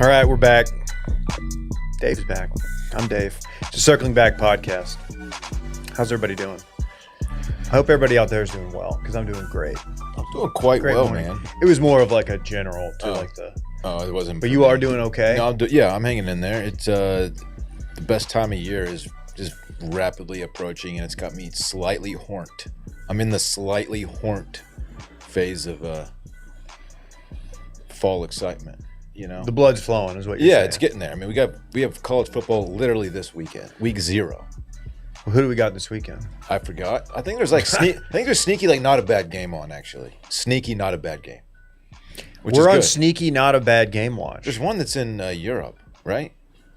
All right, we're back. Dave's back. I'm Dave. It's a Circling Back podcast. How's everybody doing? I hope everybody out there is doing well, because I'm doing great. I'm doing quite Great well, morning. man. It was more of like a general to like the. Oh, it wasn't. But you are doing okay. No, I'm hanging in there. It's the best time of year is just rapidly approaching, and it's got me slightly horned. I'm in the slightly horned phase of fall excitement. You know, The blood's flowing, is what you're saying. it's getting there. I mean, we have college football literally this weekend, week 0. Well, who do we got this weekend? I forgot. I think there's like I think there's sneaky like not a bad game on actually. Sneaky not a bad game. We're on sneaky, not a bad game watch. There's one that's in Europe, right?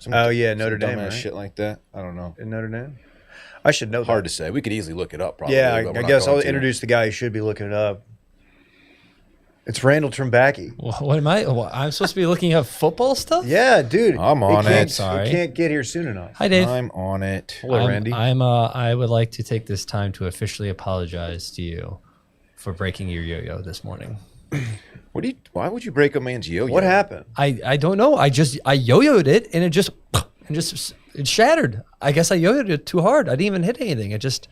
Notre Dame, right? Shit like that. I don't know. In Notre Dame? I should know that. Hard to say. We could easily look it up, probably. Yeah, I guess I'll introduce the guy who should be looking it up. It's Randall Trimbacki. What am I? I'm supposed to be looking at football stuff? Yeah, dude. I'm on it. Sorry. He can't get here soon enough. Hi, Dave. I'm on it. Hello, Randy. I would like to take this time to officially apologize to you for breaking your yo-yo this morning. Why would you break a man's yo-yo? What happened? I don't know. I yo-yoed it and it shattered. I guess I yo-yoed it too hard. I didn't even hit anything. It just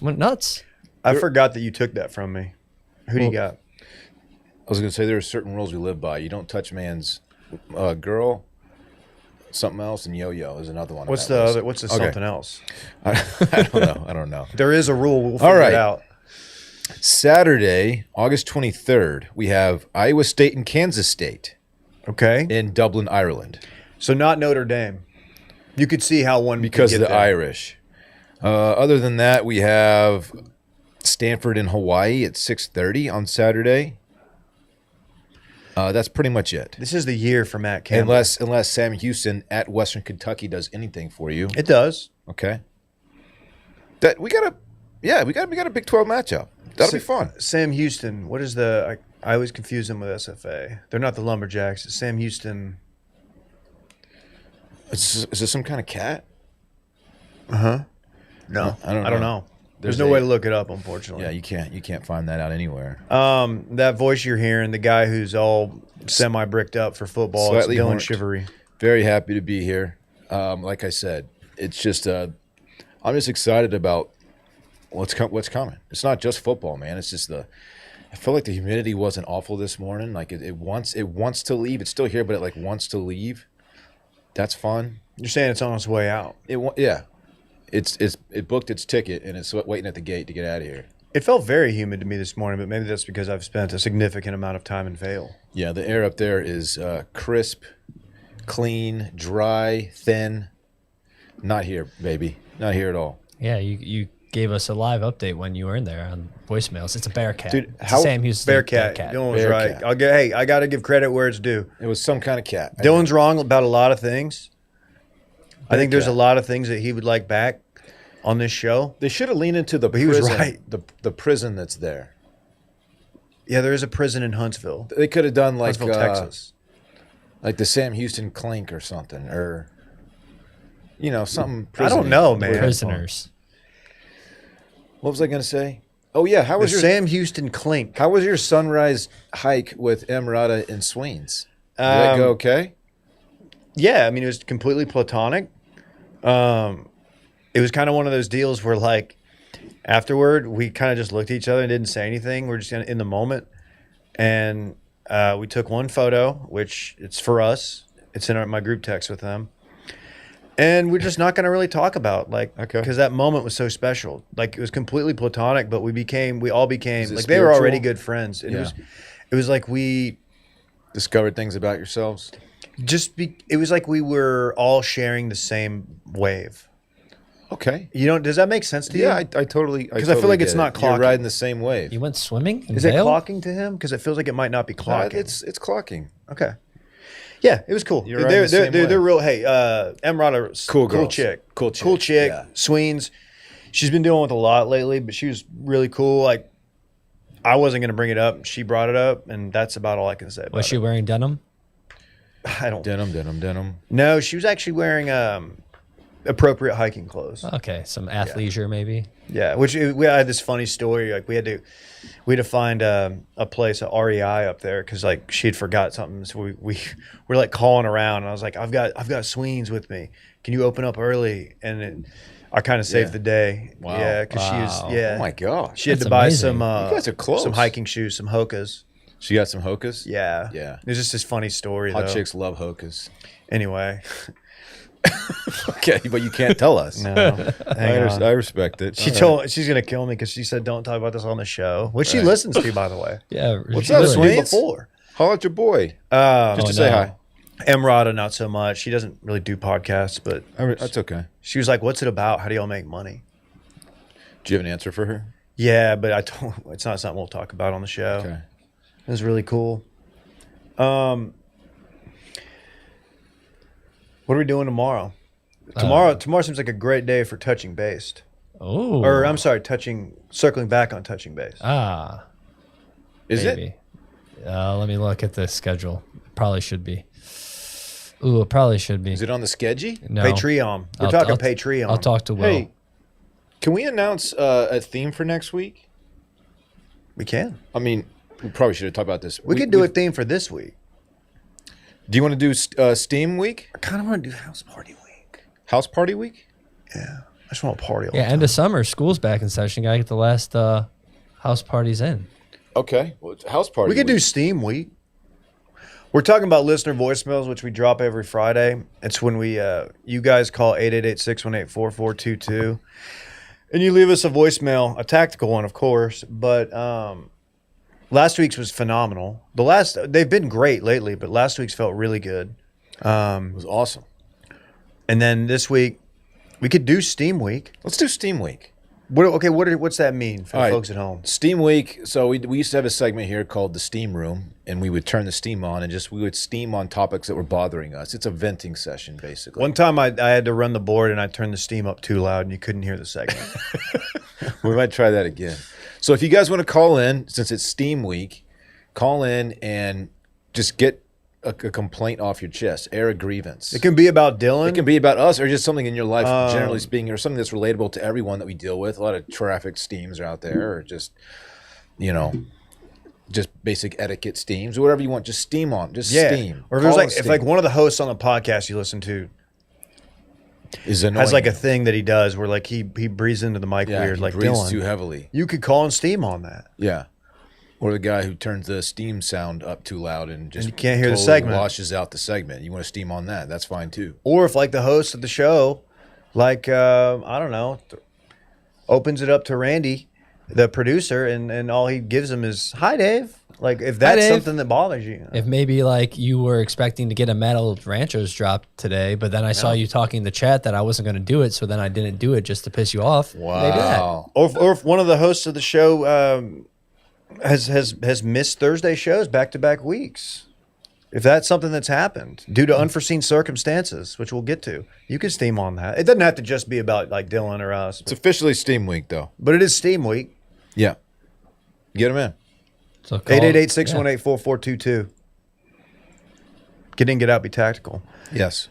went nuts. I forgot that you took that from me. Who do you got? I was going to say there are certain rules we live by. You don't touch man's girl, something else, and yo-yo is another one. What's the other? What's the something else? I don't know. There is a rule. We'll figure it out. Saturday, August 23rd, we have Iowa State and Kansas State. Okay. In Dublin, Ireland. So not Notre Dame. You could see how one because of the there. Irish. Other than that, we have Stanford in Hawaii at 6:30 on Saturday. That's pretty much it. This is the year for Matt Campbell. Unless Sam Houston at Western Kentucky does anything for you. It does. Okay. We got a Big 12 matchup. That'll be fun. Sam Houston. What is the? I always confuse them with SFA. They're not the Lumberjacks. It's Sam Houston. Is this some kind of cat? No, I don't know. There's There's no way to look it up, unfortunately. Yeah, you can't find that out anywhere. That voice you're hearing, the guy who's all semi-bricked up for football, Slightly it's Dillon horned. Shivery. Very happy to be here. Like I said, it's just I'm just excited about what's coming. It's not just football, man. It's just I feel like the humidity wasn't awful this morning. Like it wants to leave. It's still here, but it wants to leave. That's fun. You're saying it's on its way out. It booked its ticket and it's waiting at the gate to get out of here. It felt very humid to me this morning, but maybe that's because I've spent a significant amount of time in Vail. Yeah, the air up there is crisp, clean, dry, thin. Not here, baby. Not here at all. Yeah, you gave us a live update when you were in there on voicemails. It's a Bearcat. Dude, it's Sam Houston Bearcat. Dylan was right. I got to give credit where it's due. It was some kind of cat. Dylan's wrong about a lot of things. I think there's a lot of things that he would like back on this show. They should have leaned into the he prison. was right. The prison that's there. Yeah, there is a prison in Huntsville. They could have done like Huntsville, Texas. Like the Sam Houston Clink or something, or something. I don't know, man. Prisoners. What was I going to say? Oh yeah, how was your Sam Houston Clink? How was your sunrise hike with Emirata and Sweens? Did that go okay? Yeah, I mean it was completely platonic. It was kind of one of those deals where afterward we kind of just looked at each other and didn't say anything. We're just in the moment, and we took one photo, which it's for us. It's in my group text with them. And we're just not going to really talk about because that moment was so special. It was completely platonic, but we all became they were already good friends. It was like we discovered things about yourselves. It was like we were all sharing the same wave. Okay. Does that make sense to you? Yeah, I totally. Because I feel like it's not clocking. You're riding the same wave. You went swimming in Is Vail? it clocking to him? Because it feels like it might not be clocking. It's clocking. Okay. Yeah, it was cool. You're riding the same they're wave. real. Hey, Emirata, cool chick. Cool chick. Yeah. Sweens. She's been dealing with a lot lately, but she was really cool. I wasn't going to bring it up. She brought it up, and that's about all I can say about it. Was she wearing denim? I don't. Denim. No, she was actually wearing appropriate hiking clothes. Okay, some athleisure maybe. Yeah, which we had this funny story. Like we had to find a place, a REI up there, because like she'd forgot something. So we were like calling around, and I was like, I've got Sweens with me. Can you open up early? And I kind of saved the day. Wow. Yeah, because she was Oh my gosh. she had That's to buy amazing. some You guys are close. some hiking shoes, some Hokas. She got some Hokas? Yeah, Yeah. It was just this funny story. Hot though. chicks love Hokas. Anyway, Okay, but you can't tell us. no, I hang on. respect it. She's gonna kill me because she said don't talk about this on the show, which she Right. listens to, by the way. Yeah. What's really. up, Sweet? Before. Holler at your boy. Just to Oh, say no. hi. Emrata, not so much. She doesn't really do podcasts, but That's okay. she was like, "What's it about? How do y'all make money?" Do you have an answer for her? Yeah, but I told it's not something we'll talk about on the show. Okay. It was really cool. What are we doing tomorrow? Tomorrow seems like a great day for touching base. Oh. Or I'm sorry, circling back on touching base. Is it? Maybe. Let me look at the schedule. Probably should be. Ooh, it probably should be. Is it on the schedule? No. Patreon. We're talking Patreon. I'll talk to Will. Hey, can we announce a theme for next week? We can. I mean, we probably should have talked about this. We could do a theme for this week. Do you want to do Steam Week? I kind of want to do House Party Week. House Party Week? Yeah. I just want to party all Yeah, the time. end of summer, school's back in session. Gotta get the last house parties in. Okay. Well, it's House Party We could do Week. Steam Week. We're talking about listener voicemails, which we drop every Friday. It's when we you guys call 888-618-4422. And you leave us a voicemail, a tactical one, of course. But last week's was phenomenal. They've been great lately, but last week's felt really good. It was awesome. And then this week, we could do Steam Week. Let's do Steam Week. What's that mean for All the right. folks at home? Steam Week. So we used to have a segment here called the Steam Room, and we would turn the steam on and we would steam on topics that were bothering us. It's a venting session, basically. One time I had to run the board and I turned the steam up too loud and you couldn't hear the segment. We might try that again. So if you guys want to call in, since it's Steam Week, call in and just get a complaint off your chest, air a grievance. It can be about Dillon. It can be about us or just something in your life, generally speaking, or something that's relatable to everyone that we deal with. A lot of traffic steams are out there, or just, just basic etiquette steams, or whatever you want. Just steam on. Just steam. Or if there's Call like it if like steam. one of the hosts on the podcast you listen to is annoying. has like a thing that he does where like he breathes into the mic weird, he like breathes Dillon. too heavily. You could call and steam on that. Yeah. Or the guy who turns the steam sound up too loud and just you can't hear the totally segment. washes out the segment. You want to steam on that? That's fine too. Or if like the host of the show, like I don't know, opens it up to Randy, the producer, and all he gives him is "Hi, Dave." Like if that's Dave. something that bothers you. If maybe like you were expecting to get a Metal Ranchos drop today, but then I saw you talking in the chat that I wasn't going to do it, so then I didn't do it just to piss you off. Maybe that. Wow. Or if one of the hosts of the show has missed Thursday shows back-to-back weeks. If that's something that's happened due to unforeseen circumstances, which we'll get to, you can steam on that. It doesn't have to just be about like Dillon or us, It's officially Steam Week, though. but it is Steam Week. Yeah. Get them in. So call- 888-618-4422. Get in, get out, be tactical. Yes.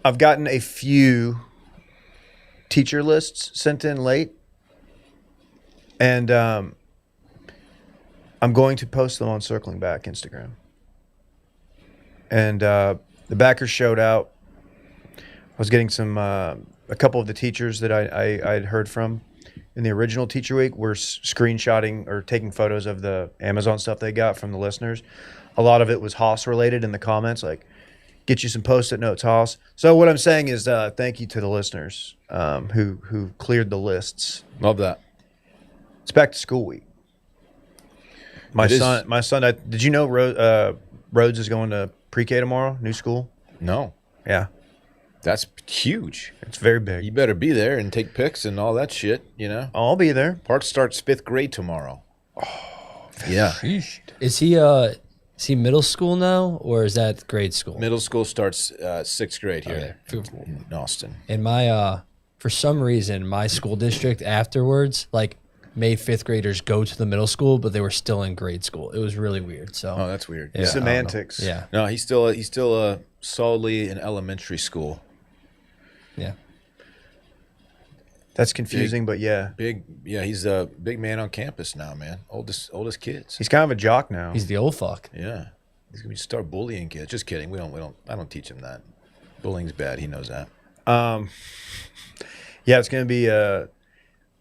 I've gotten a few teacher lists sent in late, and I'm going to post them on Circling Back Instagram. And the backers showed out. I was getting some a couple of the teachers that I had heard from in the original Teacher Week were screenshotting or taking photos of the Amazon stuff they got from the listeners. A lot of it was Haas related in the comments, like, get you some Post-it notes, Haas. So what I'm saying is thank you to the listeners who cleared the lists. Love that. It's back to school week. My It is. son. Did you know Rhodes is going to pre-K tomorrow? New school. No. Yeah, That's huge. it's very big. You better be there and take pics and all that shit, I'll be there. Park starts 5th grade tomorrow. Oh, yeah. Is he middle school now, or is that grade school? Middle school starts 6th grade here Okay. in Austin. In my for some reason, my school district afterwards like made 5th graders go to the middle school, but they were still in grade school. It was really weird. So Oh, that's weird. Yeah. Semantics. yeah. No, he's still a solidly in elementary school. Yeah. That's confusing, but yeah. He's a big man on campus now, man. Oldest kids. He's kind of a jock now. He's the old fuck. Yeah. He's gonna start bullying kids. Just kidding. I don't teach him that. Bullying's bad. He knows that. Yeah, it's going to be. I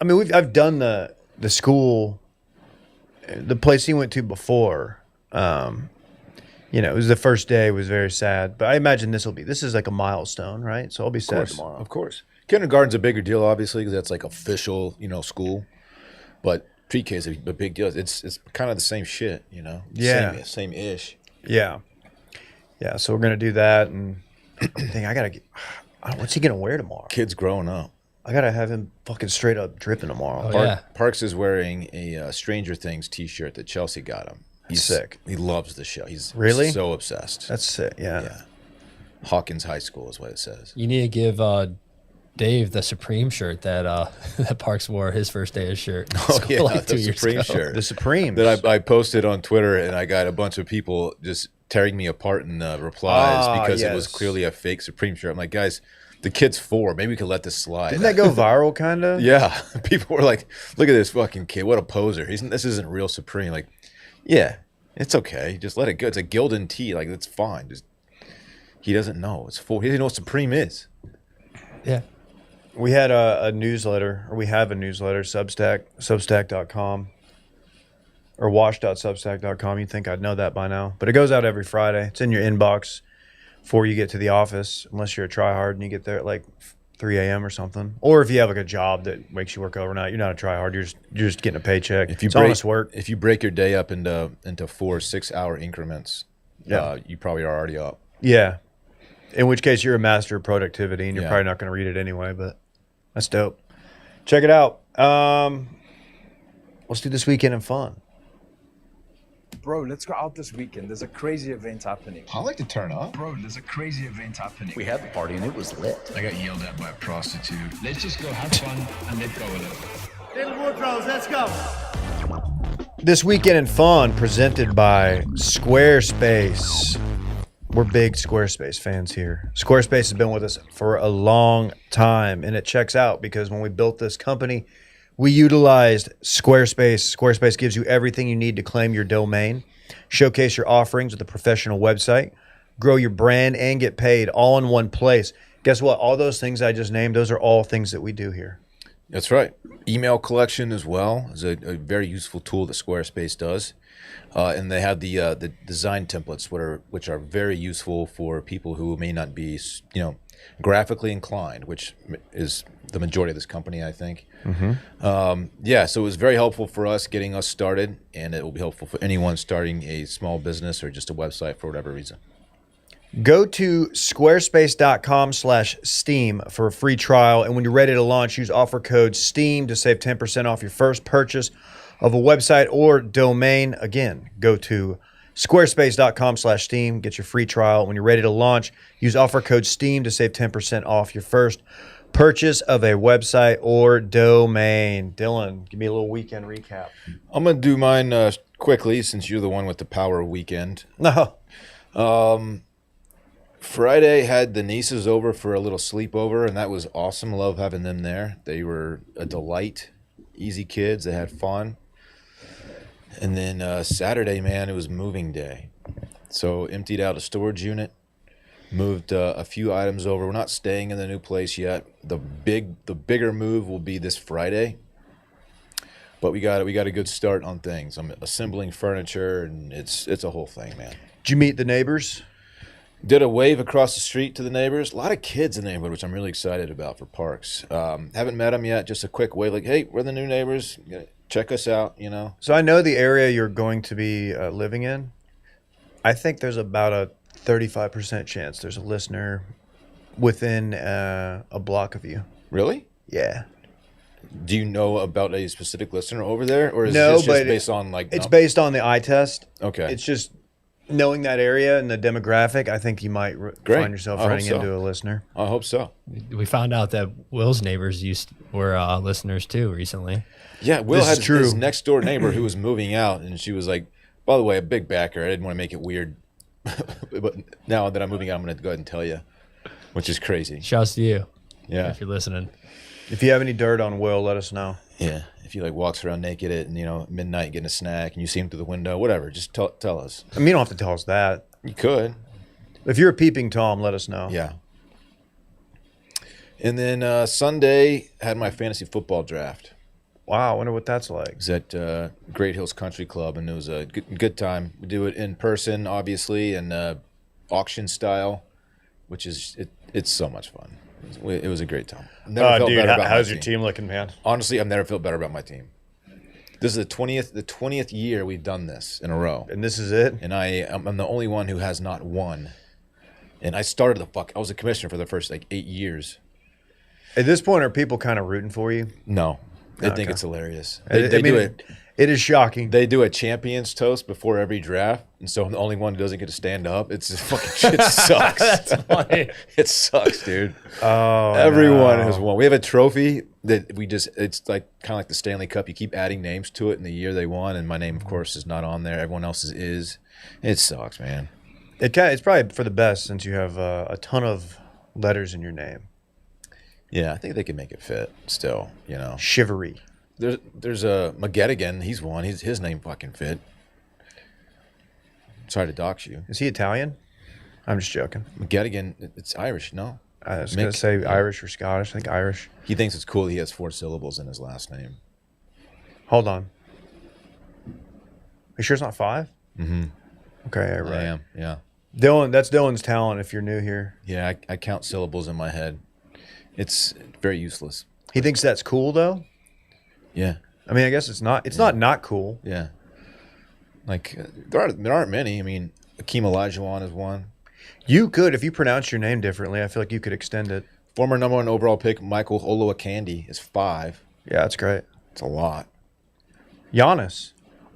mean, I've done the school, the place he went to before. It was the first day. It was very sad, but I imagine this is like a milestone, right? So I'll be sad tomorrow. Of course. Kindergarten's a bigger deal, obviously, because that's like official, school. But pre-K is a big deal. It's kind of the same shit, Yeah. Same-ish. Yeah. Yeah. So we're going to do that, and I think I got to get. What's he going to wear tomorrow? Kid's growing up. I got to have him fucking straight up dripping tomorrow. Oh, yeah. Parks is wearing a Stranger Things T-shirt that Chelsea got him. He's sick. He loves the show. He's really so obsessed. That's sick. Yeah. Yeah. Hawkins High School is what it says. You need to give Dave the Supreme shirt that that Parks wore his first day of shirt. Oh yeah, like the 2 years Supreme ago. shirt. The Supreme that I posted on Twitter, and I got a bunch of people just tearing me apart in the replies because it was clearly a fake Supreme shirt. I'm like, guys, the kid's 4. Maybe we could let this slide. Didn't that go viral, kind of? Yeah. People were like, look at this fucking kid. What a poser. This isn't real Supreme. Like, yeah, it's okay. Just let it go. It's a Gildan tee. Like, that's fine. He doesn't know. He doesn't know what Supreme is. Yeah. We had a newsletter, or we have a newsletter, substack.com, or wash.substack.com. You'd think I'd know that by now. But it goes out every Friday. It's in your inbox before you get to the office, unless you're a tryhard and you get there at like 3 a.m. or something. Or if you have like a job that makes you work overnight, you're not a tryhard. You're just getting a paycheck. It's honest work. If you break your day up into 4 6-hour increments, you probably are already up. Yeah. In which case, you're a master of productivity, and you're probably not going to read it anyway, but that's dope. Check it out. Let's do this weekend in fun. Bro, let's go out this weekend. There's a crazy event happening. I like to turn up. Bro, there's a crazy event happening. We had the party and it was lit. I got yelled at by a prostitute. Let's just go have fun and let go of it. Little Woodrows, let's go. This weekend in fun, presented by Squarespace. We're big Squarespace fans here. Squarespace has been with us for a long time, and it checks out because when we built this company, we utilized Squarespace. Squarespace gives you everything you need to claim your domain, showcase your offerings with a professional website, grow your brand, and get paid all in one place. Guess what? All those things I just named, those are all things that we do here. That's right. Email collection as well is a very useful tool that Squarespace does. And they have the design templates, which are very useful for people who may not be, graphically inclined, which is the majority of this company, I think. Mm-hmm. So it was very helpful for us getting us started, and it will be helpful for anyone starting a small business or just a website for whatever reason. Go to squarespace.com/steam for a free trial, and when you're ready to launch, use offer code STEAM to save 10% off your first purchase of a website or domain. Again, go to squarespace.com/steam, get your free trial. When you're ready to launch, use offer code STEAM to save 10% off your first purchase of a website or domain. Dillon, give me a little weekend recap. I'm going to do mine quickly since you're the one with the power weekend. No. Friday had the nieces over for a little sleepover, and that was awesome. Love having them there. They were a delight. Easy kids. They had fun. And then Saturday, man, it was moving day. So emptied out a storage unit, moved a few items over. We're not staying in the new place yet. The bigger move will be this Friday. But we got a good start on things. I'm assembling furniture, and it's a whole thing, man. Did you meet the neighbors? Did a wave across the street to the neighbors. A lot of kids in the neighborhood, which I'm really excited about for Parks. Haven't met them yet. Just a quick wave, like, hey, we're the new neighbors. Check us out, So I know the area you're going to be living in. I think there's about a 35% chance there's a listener within a block of you. Really? Yeah. Do you know about a specific listener over there, or is No, this just but based on like? It's based on the eye test. Okay. It's just knowing that area and the demographic. I think you might find yourself I hope running so. into a listener. I hope so. We found out that Will's neighbors were listeners too recently. Yeah, Will This had is true. his next door neighbor who was moving out, and she was like, "By the way, a big backer. I didn't want to make it weird. but now that I'm moving out, I'm going to go ahead and tell you, which is crazy. Shouts to you Yeah. if you're listening. If you have any dirt on Will, let us know. Yeah. If he like walks around naked at midnight getting a snack and you see him through the window, whatever, just tell us. I mean, you don't have to tell us that. You could. If you're a peeping Tom, let us know. Yeah. And then Sunday had my fantasy football draft. Wow, I wonder what that's like. It was at Great Hills Country Club, and it was a good time. We do it in person, obviously, and auction style, which is it's so much fun. It was a great time. Never felt Dude, better about how's my your team looking, man? Honestly, I've never felt better about my team. This is the 20th year we've done this in a row, And this is it? and I'm the only one who has not won. And I started I was a commissioner for the first 8 years. At this point, are people kind of rooting for you? No, they think Okay. it's hilarious. I They mean, do it. It is shocking. They do a champions toast before every draft, and so I'm the only one who doesn't get to stand up. It's just fucking shit sucks. That's funny. It sucks, dude. Oh, Everyone no. has won. We have a trophy that it's like kind of like the Stanley Cup. You keep adding names to it in the year they won, and my name, of course, is not on there. Everyone else's is. It sucks, man. It's probably for the best since you have a ton of letters in your name. Yeah, I think they can make it fit still, Shivery. There's a Magedigan. He's won. His name fucking fit. Sorry to dox you. Is he Italian? I'm just joking. Magedigan, it's Irish, no? I was going to say Irish or Scottish. I think Irish. He thinks it's cool he has 4 syllables in his last name. Hold on. Are you sure it's not 5? Mm-hmm. Okay, yeah, right. I am, yeah. Dylan, that's Dylan's talent if you're new here. Yeah, I count syllables in my head. It's very useless. He thinks that's cool, though? Yeah, I mean, I guess it's not. It's not cool. yeah. Like, there aren't many. I mean, Akeem Olajuwon is one. You could, if you pronounce your name differently, I feel like you could extend it. Former number 1 overall pick, Michael Olowokandi, is 5. Yeah, that's great. It's a lot. Giannis.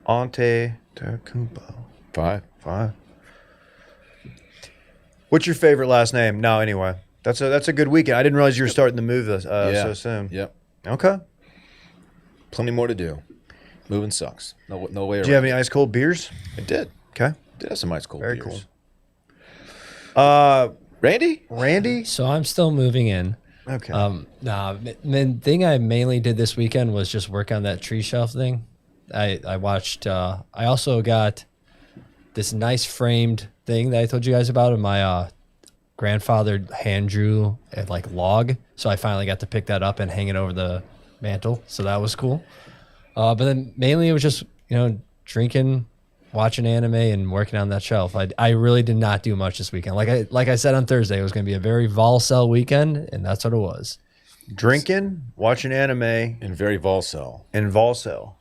Antetokounmpo. 5. 5. What's your favorite last name? No, anyway. That's a good weekend. I didn't realize you were starting to move this so soon. Yep. Okay. Plenty more to do. Moving sucks. No way around. Do you have any ice cold beers? I did. Okay. Did have some ice cold Very beers. cool. Randy? Randy? So I'm still moving in. Okay. The thing I mainly did this weekend was just work on that tree shelf thing. I watched. I also got this nice framed thing that I told you guys about in my grandfather hand drew a log. So I finally got to pick that up and hang it over the mantle. So that was cool. But then mainly it was just drinking, watching anime, and working on that shelf. I really did not do much this weekend. Like I said on Thursday, it was going to be a very Volcel weekend, and that's what it was. Drinking, watching anime, And very Volcel. and Volcel.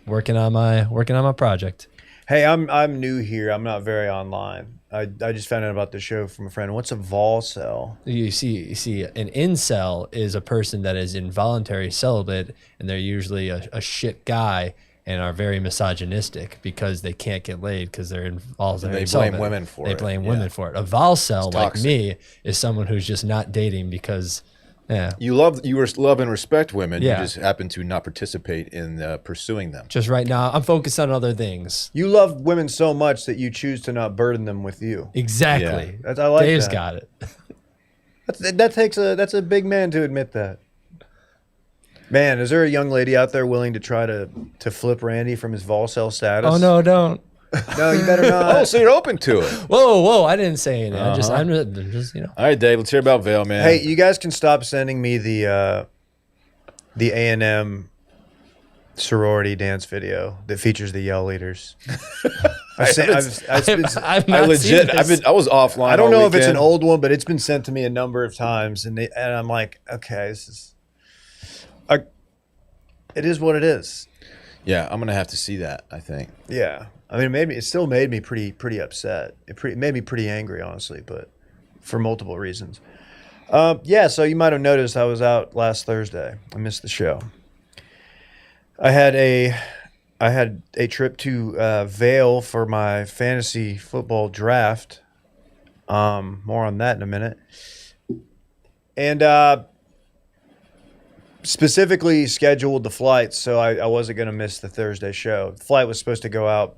Working on my project. Hey, I'm new here. I'm not very online. I just found out about the show from a friend. What's a Volcel? You see, an incel is a person that is involuntary celibate, and they're usually a shit guy and are very misogynistic because they can't get laid because they're involuntary They blame celibate. women for They it, blame yeah. women for it. A Volcel It's like toxic. me is someone who's just not dating because, You love and respect women. Yeah. You just happen to not participate in pursuing them. just right now I'm focused on other things. You love women so much that you choose to not burden them with you. Exactly. I like Dave's that. got it. That's a big man to admit that. Man, is there a young lady out there willing to try to flip Randy from his Volcel status? Oh no, don't. No, you better not. Oh, so you're open to it. Whoa, I didn't say anything. I'm just All right, Dave, let's hear about Vail, man. Hey, you guys can stop sending me the A&M sorority dance video that features the yell leaders. I've I've I not seen legit, this. I was offline. I don't all know if it's an weekend. old one, but it's been sent to me a number of times, and I'm like, okay, this is, it is what it is. Yeah, I'm gonna have to see that. I think. Yeah, I mean, it still made me pretty upset. It made me pretty angry, honestly, but for multiple reasons. Yeah, so you might have noticed I was out last Thursday. I missed the show. I had a trip to Vail for my fantasy football draft. More on that in a minute. And specifically scheduled the flights, so I wasn't going to miss the Thursday show. The flight was supposed to go out.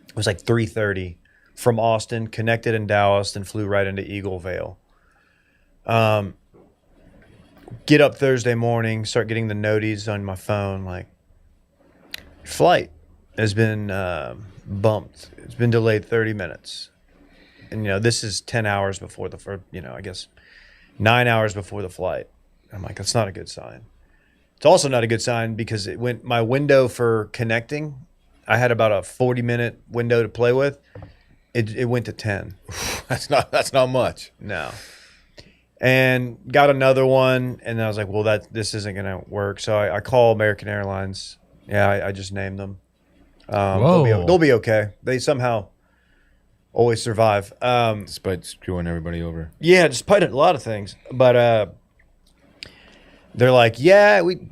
It was like 3:30. from Austin, connected in Dallas, then flew right into Eagle Vail. Get up Thursday morning, start getting the noties on my phone, like, flight has been bumped. It's been delayed 30 minutes. And, this is 10 hours before I guess 9 hours before the flight. I'm like, that's not a good sign. It's also not a good sign because my window for connecting, I had about a 40-minute window to play with. It went to 10. That's not much. No. And got another one, and I was like, well, this isn't going to work. So I call American Airlines. Yeah, I just named them. They'll be okay. They somehow always survive. Despite screwing everybody over. Yeah, despite a lot of things. But they're like, yeah, we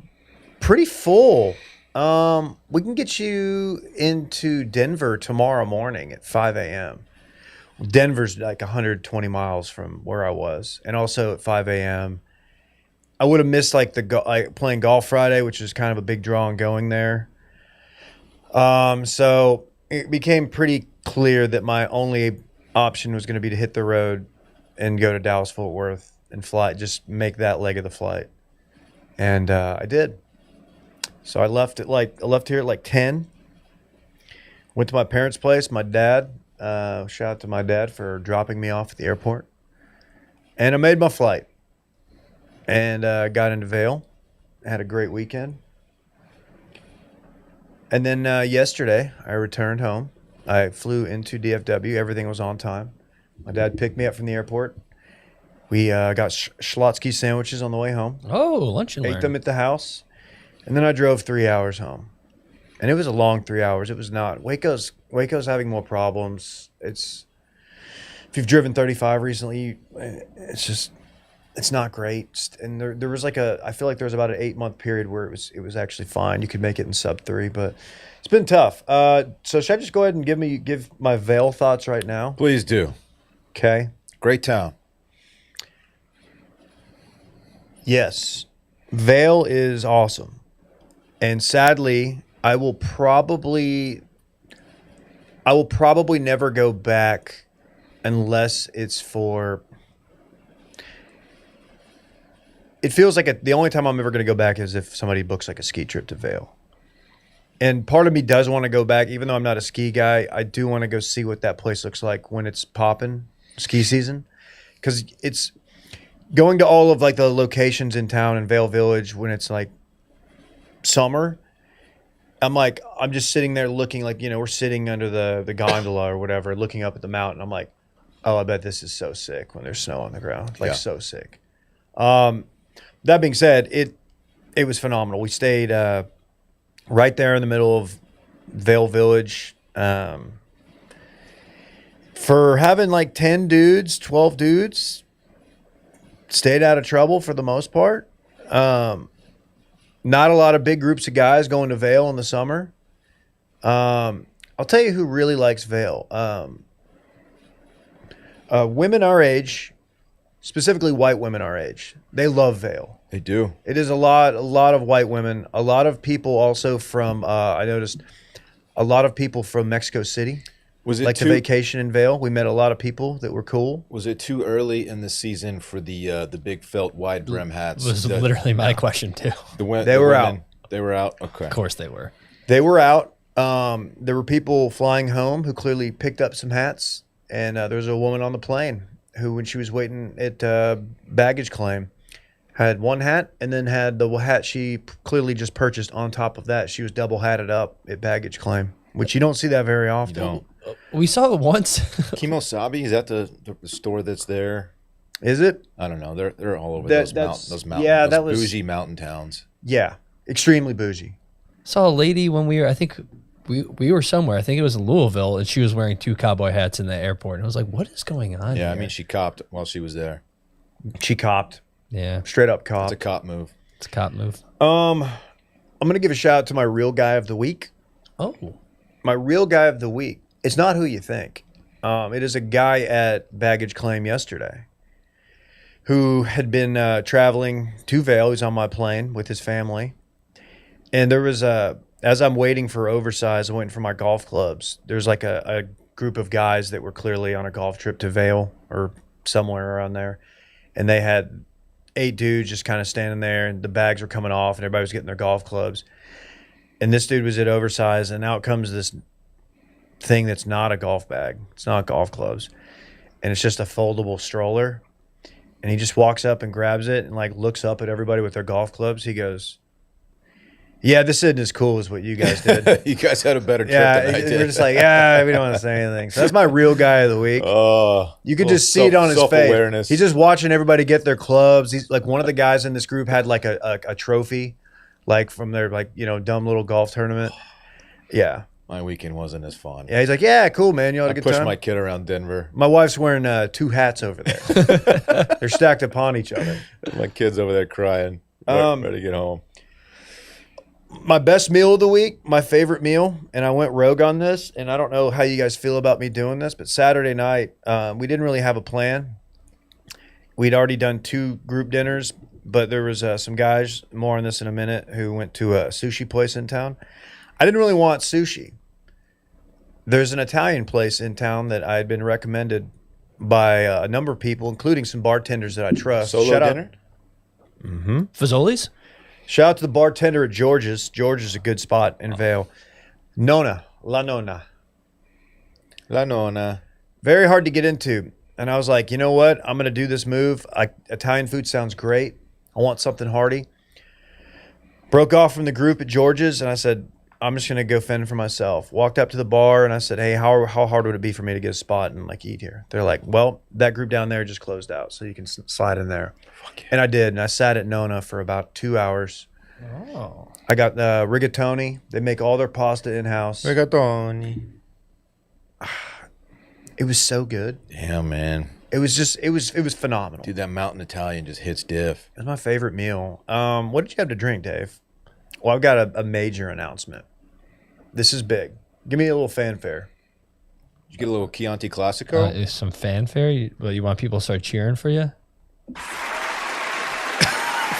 pretty full. We can get you into Denver tomorrow morning at 5 a.m. Denver's like 120 miles from where I was. And also at 5 a.m. I would have missed playing golf Friday, which is kind of a big draw on going there. So it became pretty clear that my only option was going to be to hit the road and go to Dallas-Fort Worth and just make that leg of the flight. And I did. So I left here at like 10. Went to my parents' place. My dad, shout out to my dad for dropping me off at the airport. And I made my flight. And got into Vail. Had a great weekend. And then yesterday, I returned home. I flew into DFW. Everything was on time. My dad picked me up from the airport. We got Schlotsky sandwiches on the way home. Oh, lunch and learn. Ate them at the house. And then I drove 3 hours home. And it was a long 3 hours. It was not. Waco's having more problems. If you've driven 35 recently, it's not great. And there was I feel like there was about an 8-month period where it was actually fine. You could make it in sub 3, but it's been tough. So should I just go ahead and give my Vail thoughts right now? Please do. Okay. Great town. Yes. Vail is awesome. And sadly, I will probably never go back unless it's for. It feels like the only time I'm ever going to go back is if somebody books like a ski trip to Vail. And part of me does want to go back, even though I'm not a ski guy. I do want to go see what that place looks like when it's popping ski season, because it's going to all of like the locations in town in Vail Village when it's like summer. I'm just sitting there looking like, we're sitting under the gondola or whatever, looking up at the mountain. I'm like, oh, I bet this is so sick when there's snow on the ground. So sick. That being said, it was phenomenal. We stayed right there in the middle of Vail Village. For having like 10 dudes, 12 dudes, stayed out of trouble for the most part. Not a lot of big groups of guys going to Vail in the summer. I'll tell you who really likes Vail. Women our age, specifically white women our age, they love Vail. They do. It is a lot of white women. A lot of people also from, I noticed, a lot of people from Mexico City. Was it like to vacation in Vail? We met a lot of people that were cool. Was it too early in the season for the big felt wide brim hats? Was literally my question too. They were out. They were out. Okay. Of course they were. They were out. There were people flying home who clearly picked up some hats, and there was a woman on the plane who, when she was waiting at baggage claim, had one hat and then had the hat she clearly just purchased on top of that. She was double hatted up at baggage claim, which you don't see that very often. You don't. We saw it once. Kimosabi, is that the store that's there? Is it? I don't know. They're all over those mountain. Yeah, those bougie mountain towns. Yeah, extremely bougie. Saw a lady when we were, I think we were somewhere. I think it was in Louisville, and she was wearing 2 cowboy hats in the airport. And I was like, what is going on here? I mean, she copped while she was there. She copped. Yeah. Straight up cop. It's a cop move. It's a cop move. I'm going to give a shout out to my real guy of the week. Oh. My real guy of the week. It's not who you think. It is a guy at baggage claim yesterday who had been traveling to Vail. He's on my plane with his family. And there was as I'm waiting for oversize, I'm waiting for my golf clubs. There's like a group of guys that were clearly on a golf trip to Vail or somewhere around there, and they had 8 dudes just kind of standing there, and the bags were coming off, and everybody was getting their golf clubs. And this dude was at oversized, and out comes this thing that's not a golf bag. It's not golf clubs, and it's just a foldable stroller. And he just walks up and grabs it and like looks up at everybody with their golf clubs. He goes, "Yeah, this isn't as cool as what you guys did." You guys had a better trip Yeah, than I did. we're just like, yeah, we don't want to say anything. So that's my real guy of the week. You could just see it on his face. Self-awareness. He's just watching everybody get their clubs. He's like, one of the guys in this group had like a trophy, like from their like dumb little golf tournament. Yeah, My weekend wasn't as fun. yeah. He's like, yeah, cool, man. You had a I good pushed time. my kid around Denver. My wife's wearing 2 hats over there. They're stacked upon each other. My kid's over there crying, ready to get home. My best meal of the week, my favorite meal, and I went rogue on this, and I don't know how you guys feel about me doing this, but Saturday night, we didn't really have a plan. We'd already done 2 group dinners, but there was some guys, more on this in a minute, who went to a sushi place in town. I didn't really want sushi. There's an Italian place in town that I had been recommended by a number of people, including some bartenders that I trust. Solo dinner? Fazoli's? Shout out to the bartender at George's. George's is a good spot in Vail. Nona, La Nona. La nonna. Very hard to get into. And I was like, you know what? I'm going to do this move. Italian food sounds great. I want something hearty. Broke off from the group at George's, and I said, I'm just going to go fend for myself. Walked up to the bar, and I said, hey, how hard would it be for me to get a spot and like eat here? They're like, well, that group down there just closed out, so you can slide in there. And I did, and I sat at Nona for about 2 hours. Oh. I got rigatoni. They make all their pasta in-house. Rigatoni. It was so good. Yeah, man. It was phenomenal. Dude, that mountain Italian just hits diff. It was my favorite meal. What did you have to drink, Dave? Well, I've got a major announcement. This is big. Give me a little fanfare. Did you get a little Chianti Classico? Is some fanfare? You want people to start cheering for you?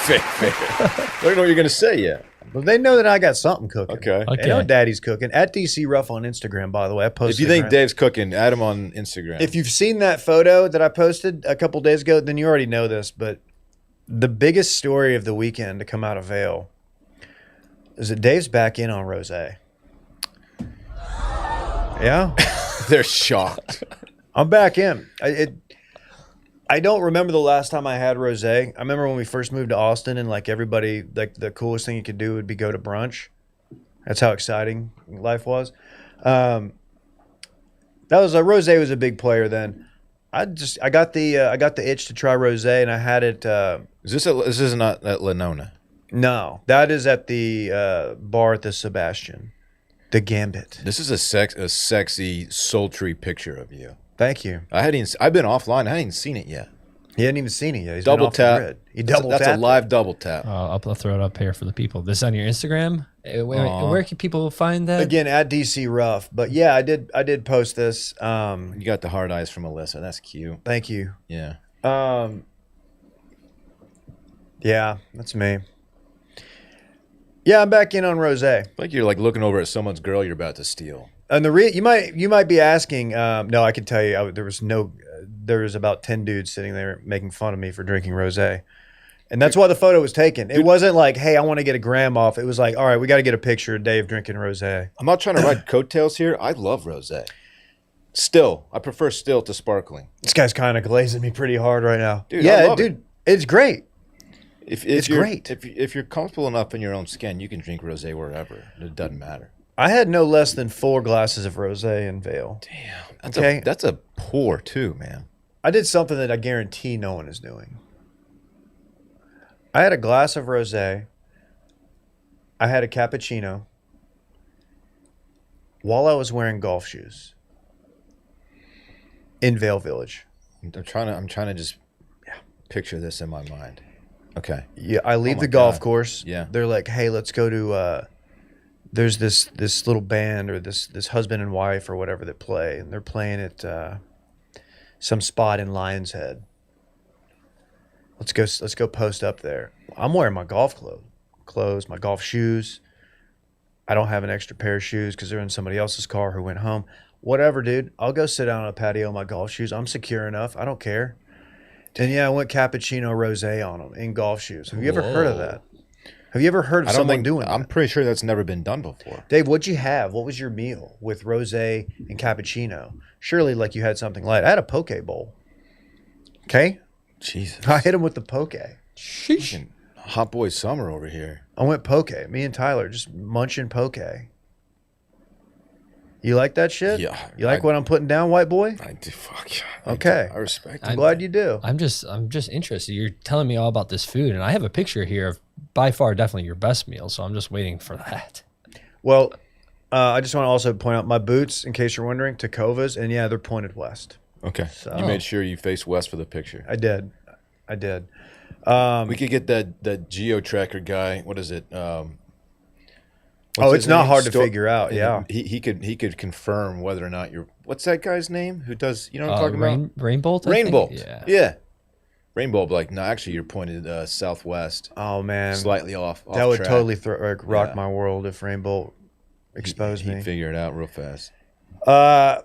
Fair. I don't know what you're going to say yet. Well, they know that I got something cooking. Okay. They know Daddy's cooking. At DC Ruff on Instagram, by the way. I posted. If you think it. Dave's cooking, add him on Instagram. If you've seen that photo that I posted a couple days ago, then you already know this. But the biggest story of the weekend to come out of Vail is that Dave's back in on rosé. Yeah, They're shocked. I'm back in. I don't remember the last time I had rosé. I remember when we first moved to Austin, and like everybody, like the coolest thing you could do would be go to brunch. That's how exciting life was. That was rosé was a big player then. I got the itch to try rosé, and I had it. This is not at La Nona. No, that is at the bar at the Sebastian, the Gambit. This is a sexy, sultry picture of you. Thank you. I've been offline. I hadn't even seen it yet. He hadn't even seen it yet. He's Double been off tap. the grid. He double That's tapped a live double tap. I'll throw it up here for the people. This on your Instagram? Where can people find that? again at DC Ruff. But yeah, I did post this. You got the hard eyes from Alyssa. That's cute. Thank you. Yeah. Yeah, that's me. Yeah, I'm back in on rosé. Like you're like looking over at someone's girl you're about to steal. And you might be asking. No, I can tell you, there was about 10 dudes sitting there making fun of me for drinking rosé, and that's why the photo was taken. It wasn't like, hey, I want to get a gram off. It was like, all right, we got to get a picture of Dave drinking rosé. I'm not trying to ride coattails here. I love rosé. Still, I prefer still to sparkling. This guy's kind of glazing me pretty hard right now. Dude, I love dude, it's great. It's great. If you're comfortable enough in your own skin, you can drink rosé wherever. It doesn't matter. I had no less than 4 glasses of rosé in Vail. Damn, that's a pour too, man. I did something that I guarantee no one is doing. I had a glass of rosé. I had a cappuccino while I was wearing golf shoes in Vail Village. I'm trying to just picture this in my mind. Okay. Yeah, I leave my the golf God. course. Yeah. They're like, hey, let's go to there's this little band or this husband and wife or whatever that play, and they're playing at some spot in Lion's Head. Let's go post up there. I'm wearing my golf clothes, my golf shoes. I don't have an extra pair of shoes because they're in somebody else's car who went home. Whatever, dude. I'll go sit down on a patio in my golf shoes. I'm secure enough. I don't care. And yeah, I went cappuccino rosé on them in golf shoes. Have you ever heard of that? Have you ever heard of someone doing that? I'm pretty sure that's never been done before. Dave, what'd you have? What was your meal with rosé and cappuccino? Surely, like, you had something light. I had a poke bowl. Okay? Jesus. I hit him with the poke. Fucking hot boy summer over here. I went poke. Me and Tyler just munching poke. You like that shit? Yeah. You like what I'm putting down, white boy? I do. Fuck. Okay. I respect it. I'm glad you do. I'm just interested. You're telling me all about this food, and I have a picture here of by far definitely your best meal. So I'm just waiting for that. Well, I just want to also point out my boots, in case you're wondering, Tacovas, and yeah, they're pointed west. Okay. So- You made sure you faced west for the picture. I did. We could get that geo tracker guy. What is it? It's not hard to figure out. And Yeah. he could confirm whether or not you're. What's that guy's name? Who does? You know what I'm talking about? Rainbolt. I think? Rainbolt. Yeah. Rainbolt. Like no, actually, you're pointed southwest, Oh man, slightly off. that would track. totally rock Yeah. my world if Rainbow exposed He'd me. figure it out real fast. Now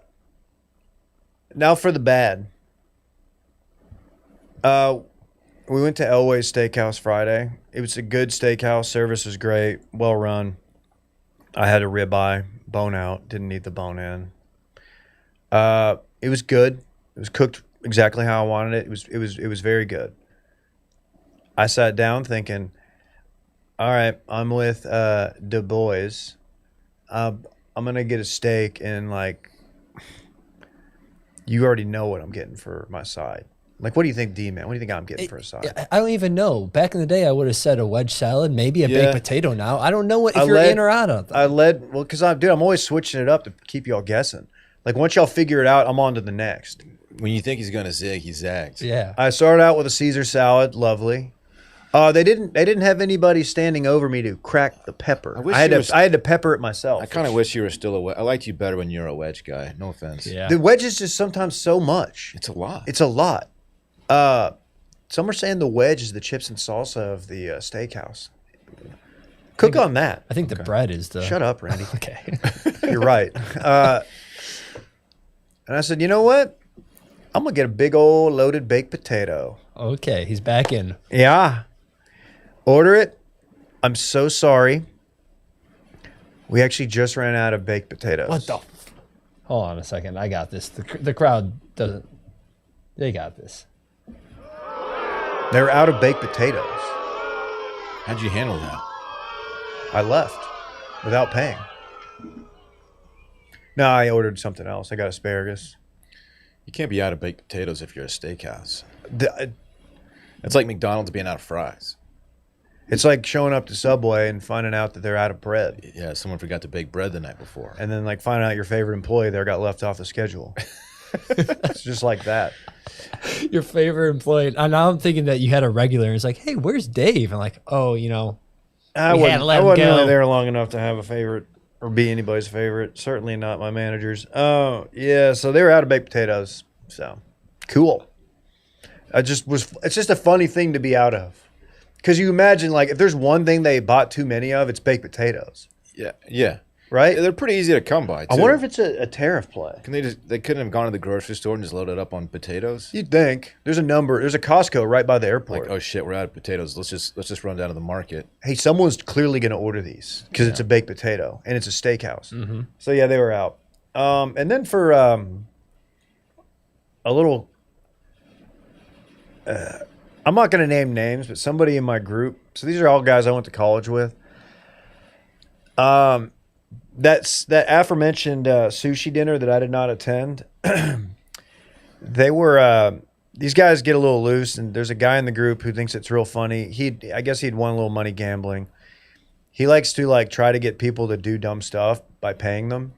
for the bad. We went to Elway's Steakhouse Friday. It was a good steakhouse. Service was great. Well run. I had a ribeye, bone out. Didn't need the bone in. It was good. It was cooked exactly how I wanted it. It was very good. I sat down thinking, all right, I'm with Du Bois. I'm gonna get a steak and like you already know what I'm getting for my side. Like, what do you think, D-Man? What do you think I'm getting for a side? I don't even know. Back in the day, I would have said a wedge salad, maybe a Yeah. baked potato. Now I don't know what if I you're led- in or out of them. Well, because I'm always switching it up to keep y'all guessing. Like, once y'all figure it out, I'm on to the next. When you think he's gonna zig, he zags. Yeah. I started out with a Caesar salad, lovely. They didn't have anybody standing over me to crack the pepper. I wish I had you to was- I had to pepper it myself. I kind of wish you were still a wedge. I liked you better when you're a wedge guy. No offense. Yeah. The wedge is just sometimes so much. It's a lot. It's a lot. Some are saying the wedge is the chips and salsa of the steakhouse. Cook on that. I think the bread is the. Shut up, Randy. Okay. You're right. And I said, you know what? I'm gonna get a big old loaded baked potato. Okay. He's back in. Yeah. Order it. I'm so sorry. We actually just ran out of baked potatoes. What the? Hold on a second. I got this. The crowd doesn't. They got this. They're out of baked potatoes. How'd you handle that? I left without paying. No, I ordered something else. I got asparagus. You can't be out of baked potatoes if you're a steakhouse. The- It's like McDonald's being out of fries. It's like showing up to Subway and finding out that they're out of bread. Yeah, someone forgot to bake bread the night before. And then like finding out your favorite employee there got left off the schedule. It's just like that. Your favorite employee. And now I'm thinking that you had a regular. And it's like, hey, where's Dave? And like, oh, you know. I We had wasn't, to let I him wasn't go. really there long enough to have a favorite or be anybody's favorite. Certainly not my manager's. Oh, yeah. So they were out of baked potatoes. So cool. It's just a funny thing to be out of. Because you imagine, like, if there's one thing they bought too many of, it's baked potatoes. Yeah. Right? They're pretty easy to come by, too. I wonder if it's a tariff play. They couldn't have gone to the grocery store and just loaded up on potatoes? You'd think. There's a Costco right by the airport. Like, oh shit, we're out of potatoes. Let's just run down to the market. Hey, someone's clearly going to order these because it's a baked potato and it's a steakhouse. Mm-hmm. So yeah, they were out. And then for a little, I'm not going to name names, but somebody in my group. So these are all guys I went to college with. That aforementioned sushi dinner that I did not attend. They were. These guys get a little loose, and there's a guy in the group who thinks it's real funny. I guess he'd won a little money gambling. He likes to like try to get people to do dumb stuff by paying them.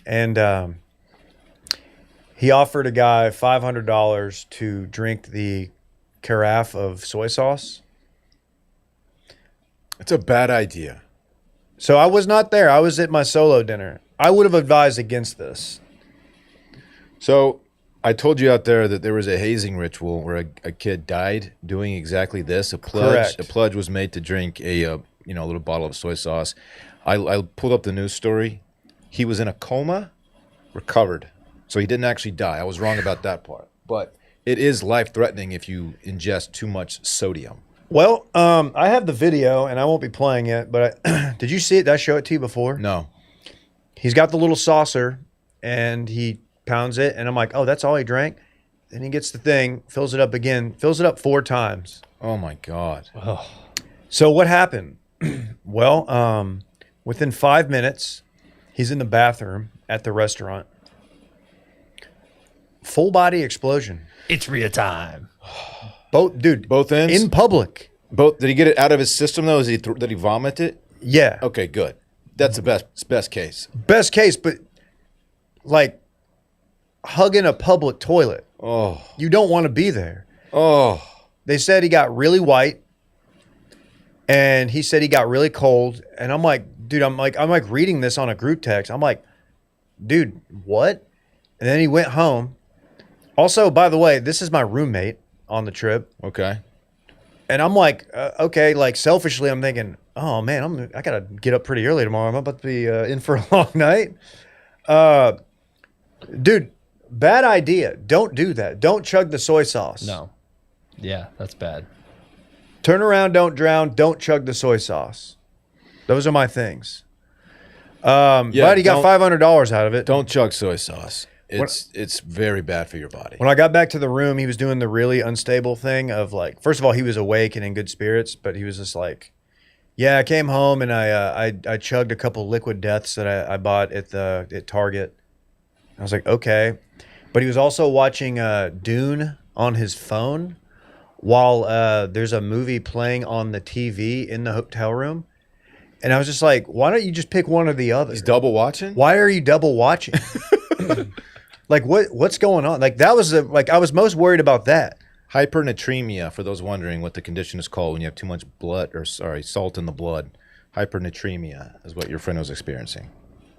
And he offered a guy $500 to drink the carafe of soy sauce. It's a bad idea. So I was not there. I was at my solo dinner. I would have advised against this. So I told you out there that there was a hazing ritual where a kid died doing exactly this. Correct. A pledge was made to drink a a little bottle of soy sauce. I pulled up the news story. He was in a coma, recovered. So he didn't actually die. I was wrong about that part. But it is life-threatening if you ingest too much sodium. Well, I have the video, and I won't be playing it, but did you see it? Did I show it to you before? No. He's got the little saucer, and he pounds it, and I'm like, oh, that's all he drank? Then he gets the thing, fills it up again, fills it up 4 times. Oh, my God. So what happened? Well, within 5 minutes, he's in the bathroom at the restaurant. Full body explosion. It's real time. Both ends? In public. Both. Did he get it out of his system, though? Did he vomit it? Yeah. Okay, good. That's the best case. Best case, but like hugging a public toilet. Oh. You don't want to be there. Oh. They said he got really white, and he said he got really cold. And I'm like, dude, I'm like reading this on a group text. I'm like, dude, what? And then he went home. Also, by the way, this is my roommate on the trip. Okay. And I'm like, okay, like selfishly, I'm thinking, oh man, I gotta get up pretty early tomorrow. I'm about to be in for a long night. Dude, bad idea. Don't do that. Don't chug the soy sauce. No. Yeah, that's bad. Turn around, don't drown, don't chug the soy sauce. Those are my things. But he got $500 out of it. Don't chug soy sauce. It's very bad for your body. When I got back to the room, he was doing the really unstable thing of like, first of all, he was awake and in good spirits, but he was just like, yeah, I came home and I chugged a couple liquid deaths that I bought at Target. I was like, okay. But he was also watching Dune on his phone while there's a movie playing on the TV in the hotel room. And I was just like, why don't you just pick one or the other? He's double watching? Why are you double watching? Like what's going on? Like that was I was most worried about that. Hypernatremia, for those wondering what the condition is called when you have too much salt in the blood. Hypernatremia is what your friend was experiencing.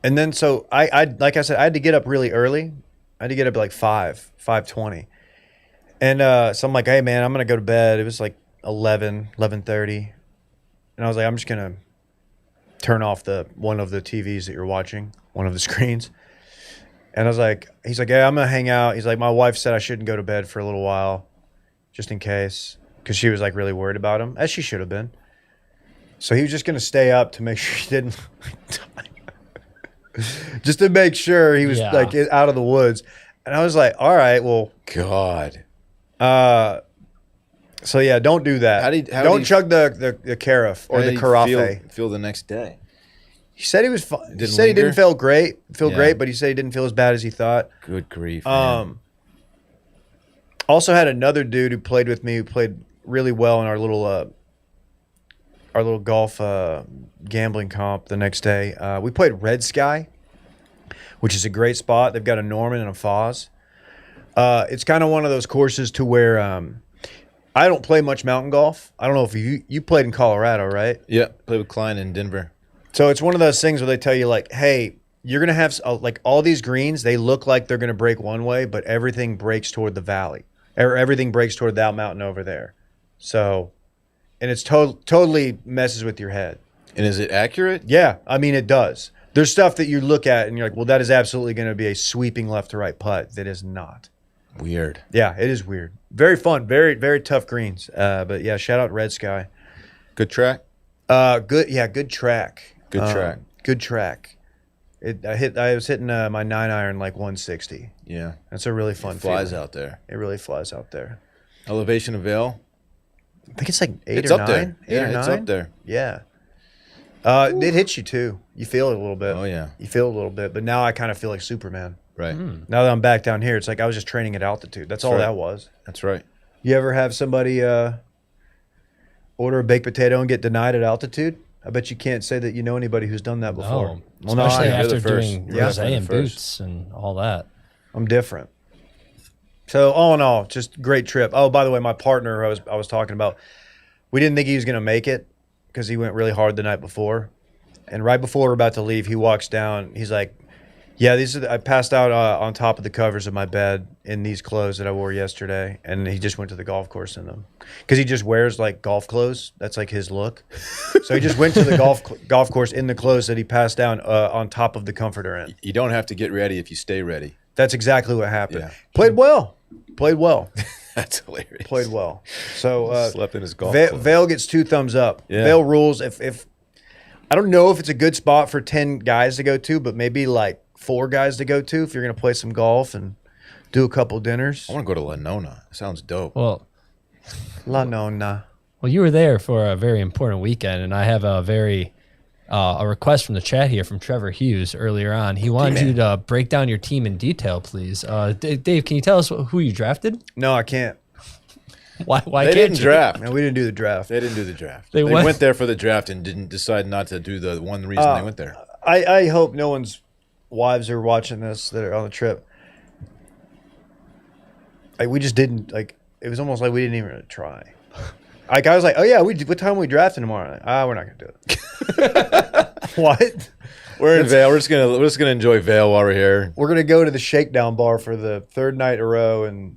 And then so I like I said, I had to get up really early. I had to get up at like 5:20. And so I'm like, hey man, I'm gonna go to bed. It was like 11:30. And I was like, I'm just gonna turn off one of the TVs that you're watching, one of the screens. And I was like, he's like, yeah, I'm gonna hang out. He's like, my wife said I shouldn't go to bed for a little while, just in case, because she was like really worried about him, as she should have been. So he was just gonna stay up to make sure he didn't die. Just to make sure he was like out of the woods. And I was like, all right, well, God. So yeah, don't do that. Don't chug the carafe or the carafe. Feel the next day? He said he was fine. He said he didn't feel great, but he said he didn't feel as bad as he thought. Good grief, man. Also had another dude who played with me who played really well in our little golf gambling comp the next day. We played Red Sky, which is a great spot. They've got a Norman and a Foz. It's kind of one of those courses to where I don't play much mountain golf. I don't know if you played in Colorado, right? Yeah, played with Klein in Denver. So it's one of those things where they tell you like, hey, you're going to have like all these greens, they look like they're going to break one way, but everything breaks toward the valley. Or everything breaks toward that mountain over there. So, and it's totally messes with your head. And is it accurate? Yeah, I mean, it does. There's stuff that you look at and you're like, well, that is absolutely going to be a sweeping left to right putt. That is not. Weird. Yeah, it is weird. Very fun. Very, very tough greens. But yeah, shout out Red Sky. Good track? Good. Yeah, good track. Good track. Good track. I was hitting my 9-iron like 160. Yeah. That's a really fun It flies feeling. out there. It really flies out there. Elevation of Vail? I think it's like 8 It's or up 9. there. 8 Yeah, or 9. it's up there. Yeah. It hits you too. You feel it a little bit. Oh, yeah. You feel it a little bit. But now I kind of feel like Superman. Right. Now that I'm back down here, it's like I was just training at altitude. That's all right. that was. That's right. You ever have somebody order a baked potato and get denied at altitude? I bet you can't say that you know anybody who's done that before. No, Well, no, especially you're the after first. doing You're rosé definitely and the first. boots and all that. I'm different. So all in all, just great trip. Oh, by the way, my partner I was talking about, we didn't think he was going to make it because he went really hard the night before. And right before we're about to leave, he walks down. He's like, Yeah, I passed out on top of the covers of my bed in these clothes that I wore yesterday, and he just went to the golf course in them because he just wears like golf clothes. That's like his look. So he just went to the golf course in the clothes that he passed down on top of the comforter in. You don't have to get ready if you stay ready. That's exactly what happened. Yeah. Played well. That's hilarious. Played well. So Slept in his golf clothes. Vail gets 2 thumbs up. Yeah. Vail rules. If I don't know if it's a good spot for 10 guys to go to, but maybe like 4 guys to go to if you're going to play some golf and do a couple dinners. I want to go to Lenona. Sounds dope. Well, La Nonna. Well, you were there for a very important weekend, and I have a request from the chat here from Trevor Hughes earlier on. He wanted you to break down your team in detail, please. Dave, can you tell us who you drafted? No, I can't. Why They can't didn't you? draft. No, we didn't do the draft. They didn't do the draft. They They went- went there for the draft and didn't decide not to do the one reason they went there. I hope no one's wives are watching this that are on the trip. Like, we just didn't, like, it was almost like we didn't even really try. Like, I was like, oh, yeah, what time are we drafting tomorrow? Like, we're not going to do it. What? We're in Vail. We're just gonna enjoy Vail while we're here. We're going to go to the shakedown bar for the 3rd night in a row and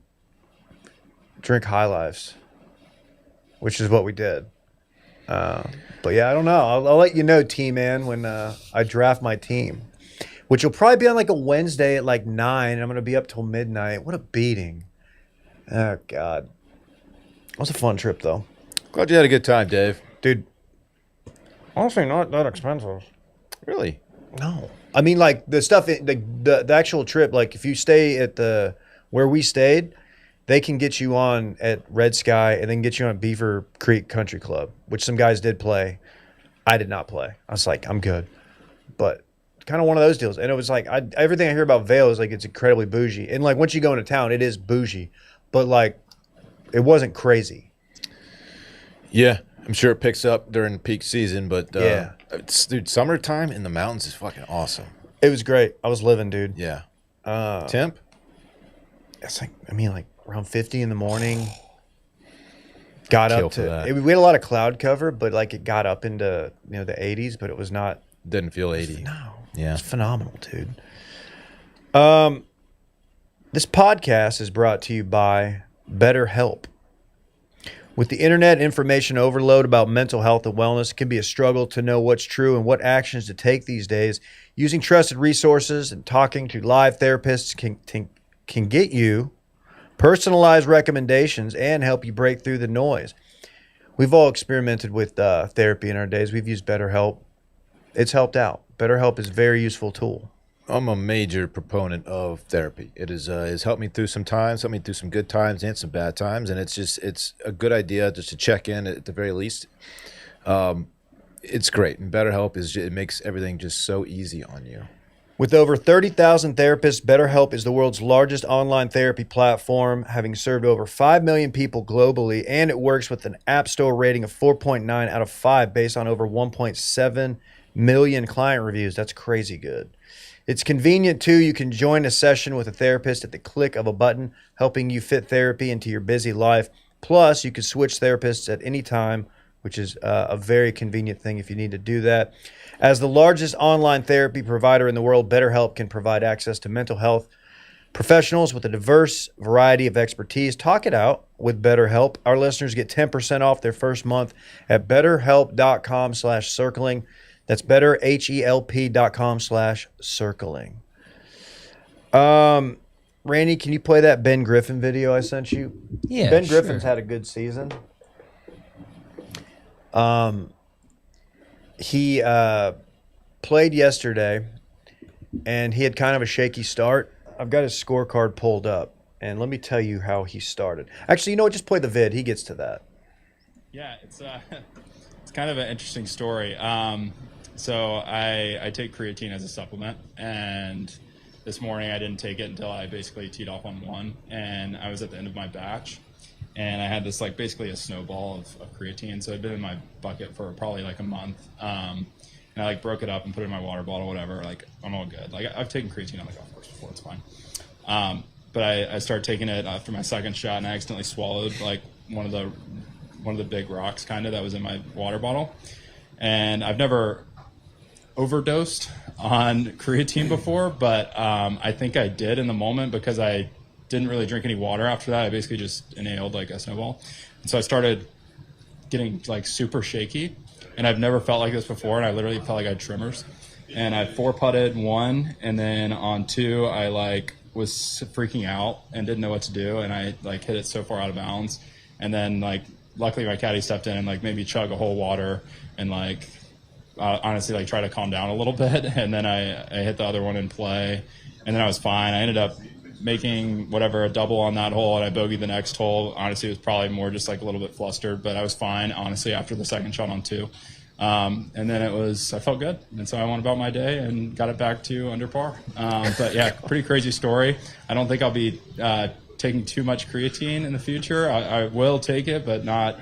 drink High Lives, which is what we did. But, yeah, I don't know. I'll let you know, T-Man, when I draft my team, which will probably be on, like, a Wednesday at, like, 9. And I'm going to be up till midnight. What a beating. Oh, God. It was a fun trip, though. Glad you had a good time, Dave. Dude, honestly, not that expensive. Really? No. I mean, like, the stuff, the actual trip, like, if you stay at where we stayed, they can get you on at Red Sky and then get you on at Beaver Creek Country Club, which some guys did play. I did not play. I was like, I'm good. But kind of one of those deals. And it was like, everything I hear about Vail is like, it's incredibly bougie. And, like, once you go into town, it is bougie. But, like, it wasn't crazy. Yeah, I'm sure it picks up during peak season, but Yeah. dude, summertime in the mountains is fucking awesome. It was great. I was living, dude. Yeah. Uh, Temp? It's like, I mean, like around 50 in the morning. Got Kill up for that. to, we had a lot of cloud cover, but like it got up into, the 80s, but it was not. Didn't feel 80. No. Yeah. It's phenomenal, dude. This podcast is brought to you by BetterHelp. With the internet information overload about mental health and wellness, it can be a struggle to know what's true and what actions to take these days. Using trusted resources and talking to live therapists can get you personalized recommendations and help you break through the noise. We've all experimented with therapy in our days. We've used BetterHelp. It's helped out. BetterHelp is a very useful tool. I'm a major proponent of therapy. It has helped me through some times, helped me through some good times and some bad times, and it's a good idea just to check in at the very least. It's great, and BetterHelp it makes everything just so easy on you. With over 30,000 therapists, BetterHelp is the world's largest online therapy platform, having served over 5 million people globally, and it works with an App Store rating of 4.9 out of 5 based on over 1.7 million client reviews. That's crazy good. It's convenient, too. You can join a session with a therapist at the click of a button, helping you fit therapy into your busy life. Plus, you can switch therapists at any time, which is a very convenient thing if you need to do that. As the largest online therapy provider in the world, BetterHelp can provide access to mental health professionals with a diverse variety of expertise. Talk it out with BetterHelp. Our listeners get 10% off their first month at betterhelp.com/circling. That's betterhelp.com/circling. Randy, can you play that Ben Griffin video I sent you? Yeah, Ben sure. Griffin's had a good season. He played yesterday, and he had kind of a shaky start. I've got his scorecard pulled up, and let me tell you how he started. Actually, you know what? Just play the vid. He gets to that. Yeah, it's kind of an interesting story. So I take creatine as a supplement, and this morning I didn't take it until I basically teed off on 1, and I was at the end of my batch, and I had this like basically a snowball of creatine. So it'd been in my bucket for probably like a month, and I like broke it up and put it in my water bottle, whatever. Like I'm all good. Like I've taken creatine on the golf course before, it's fine. But I started taking it after my second shot, and I accidentally swallowed like one of the big rocks kind of that was in my water bottle, and I've never overdosed, on creatine before, but I think I did in the moment because I didn't really drink any water after that. I basically just inhaled like a snowball. And so I started getting like super shaky, and I've never felt like this before, and I literally felt like I had tremors. And I 4-putted one, and then on 2 I like was freaking out and didn't know what to do, and I like hit it so far out of bounds. And then like luckily my caddy stepped in and like made me chug a whole water and like honestly like try to calm down a little bit. And then I hit the other one in play, and then I was fine. I ended up making a double on that hole, and I bogeyed the next hole. Honestly, it was probably more just like a little bit flustered, but I was fine honestly after the second shot on 2. And then I felt good, and so I went about my day and got it back to under par. But yeah, pretty crazy story. I don't think I'll be taking too much creatine in the future. I will take it, but not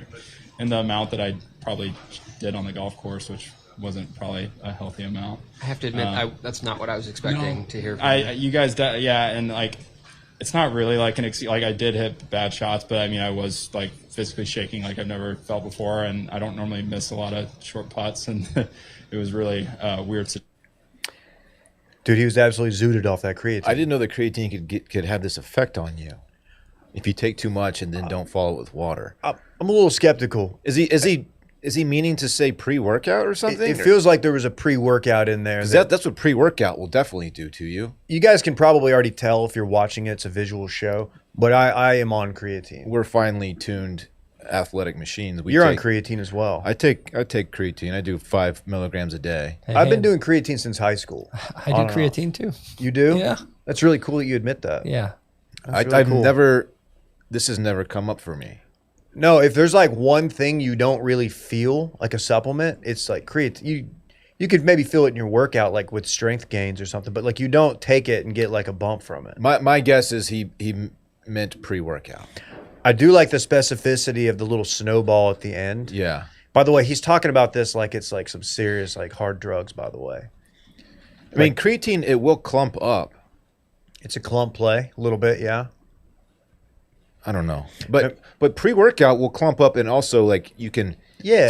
in the amount that I probably did on the golf course, which wasn't probably a healthy amount. I have to admit, that's not what I was expecting to hear from you. You guys, yeah, and like, it's not really like an excuse. Like I did hit bad shots, but I mean, I was like physically shaking like I've never felt before, and I don't normally miss a lot of short putts, and it was really weird. Dude, he was absolutely zooted off that creatine. I didn't know that creatine could have this effect on you if you take too much and then don't follow it with water. I'm a little skeptical. Is he meaning to say pre-workout or something? It feels like there was a pre-workout in there. That's what pre-workout will definitely do to you. You guys can probably already tell if you're watching it. It's a visual show. But I am on creatine. We're finely tuned athletic machines. You're on creatine as well. I take creatine. I do 5 milligrams a day. Hey, I've been doing creatine since high school. I do creatine too. You do? Yeah. That's really cool that you admit that. Yeah. Really cool. This has never come up for me. No, if there's like one thing you don't really feel like a supplement, it's like creatine. You could maybe feel it in your workout, like with strength gains or something, but like you don't take it and get like a bump from it. My guess is he meant pre-workout. I do like the specificity of the little snowball at the end. Yeah. By the way, he's talking about this like it's like some serious like hard drugs, by the way. I mean, creatine, it will clump up. It's a clump play, a little bit, yeah. I don't know. But pre-workout will clump up, and also like you can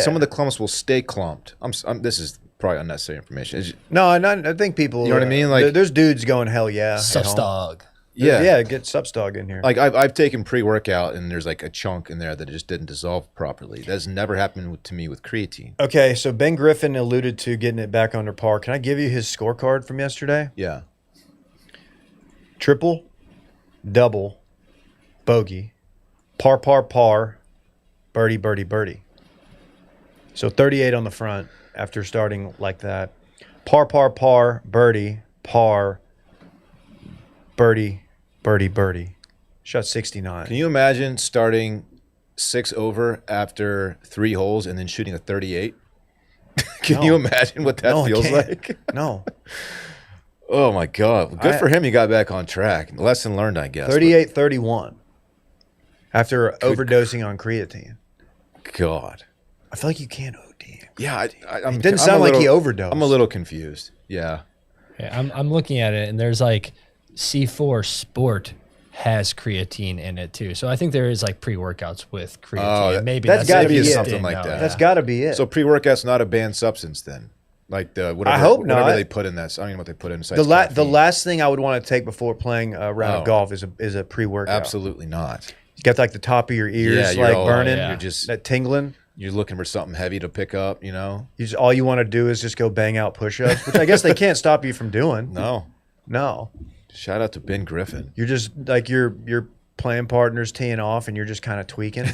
some of the clumps will stay clumped. This is probably unnecessary information. No, I think people, you know what I mean? Like there's dudes going hell yeah. Substog. Yeah, get Substog in here. Like I've taken pre-workout, and there's like a chunk in there that it just didn't dissolve properly. That's never happened to me with creatine. Okay, so Ben Griffin alluded to getting it back under par. Can I give you his scorecard from yesterday? Yeah. Triple, double, bogey, par, birdie, birdie, birdie. So 38 on the front after starting like that. Par, birdie, par, birdie, birdie, birdie. Shot 69. Can you imagine starting 6 over after 3 holes and then shooting a 38? Can you imagine what that feels like? No. Oh my God. Good for him. He got back on track. Lesson learned, I guess. 38-31 after overdosing on creatine. God. I feel like you can't OD. Yeah. It didn't sound like he overdosed. I'm a little confused. Yeah. I'm looking at it, and there's like C4 Sport has creatine in it too. So I think there is like pre-workouts with creatine. Maybe that's got to be something like that. That's got to be it. So pre-workout's not a banned substance then? Like whatever, I hope whatever not. they put in that. I don't know what they put in. The last thing I would want to take before playing a round of golf is a pre-workout. Absolutely not. You got like the top of your ears burning. You're just that tingling. You're looking for something heavy to pick up. You know. All you want to do is just go bang out push-ups, which I guess they can't stop you from doing. No. Shout out to Ben Griffin. You're just like your playing partner's teeing off, and you're just kind of tweaking,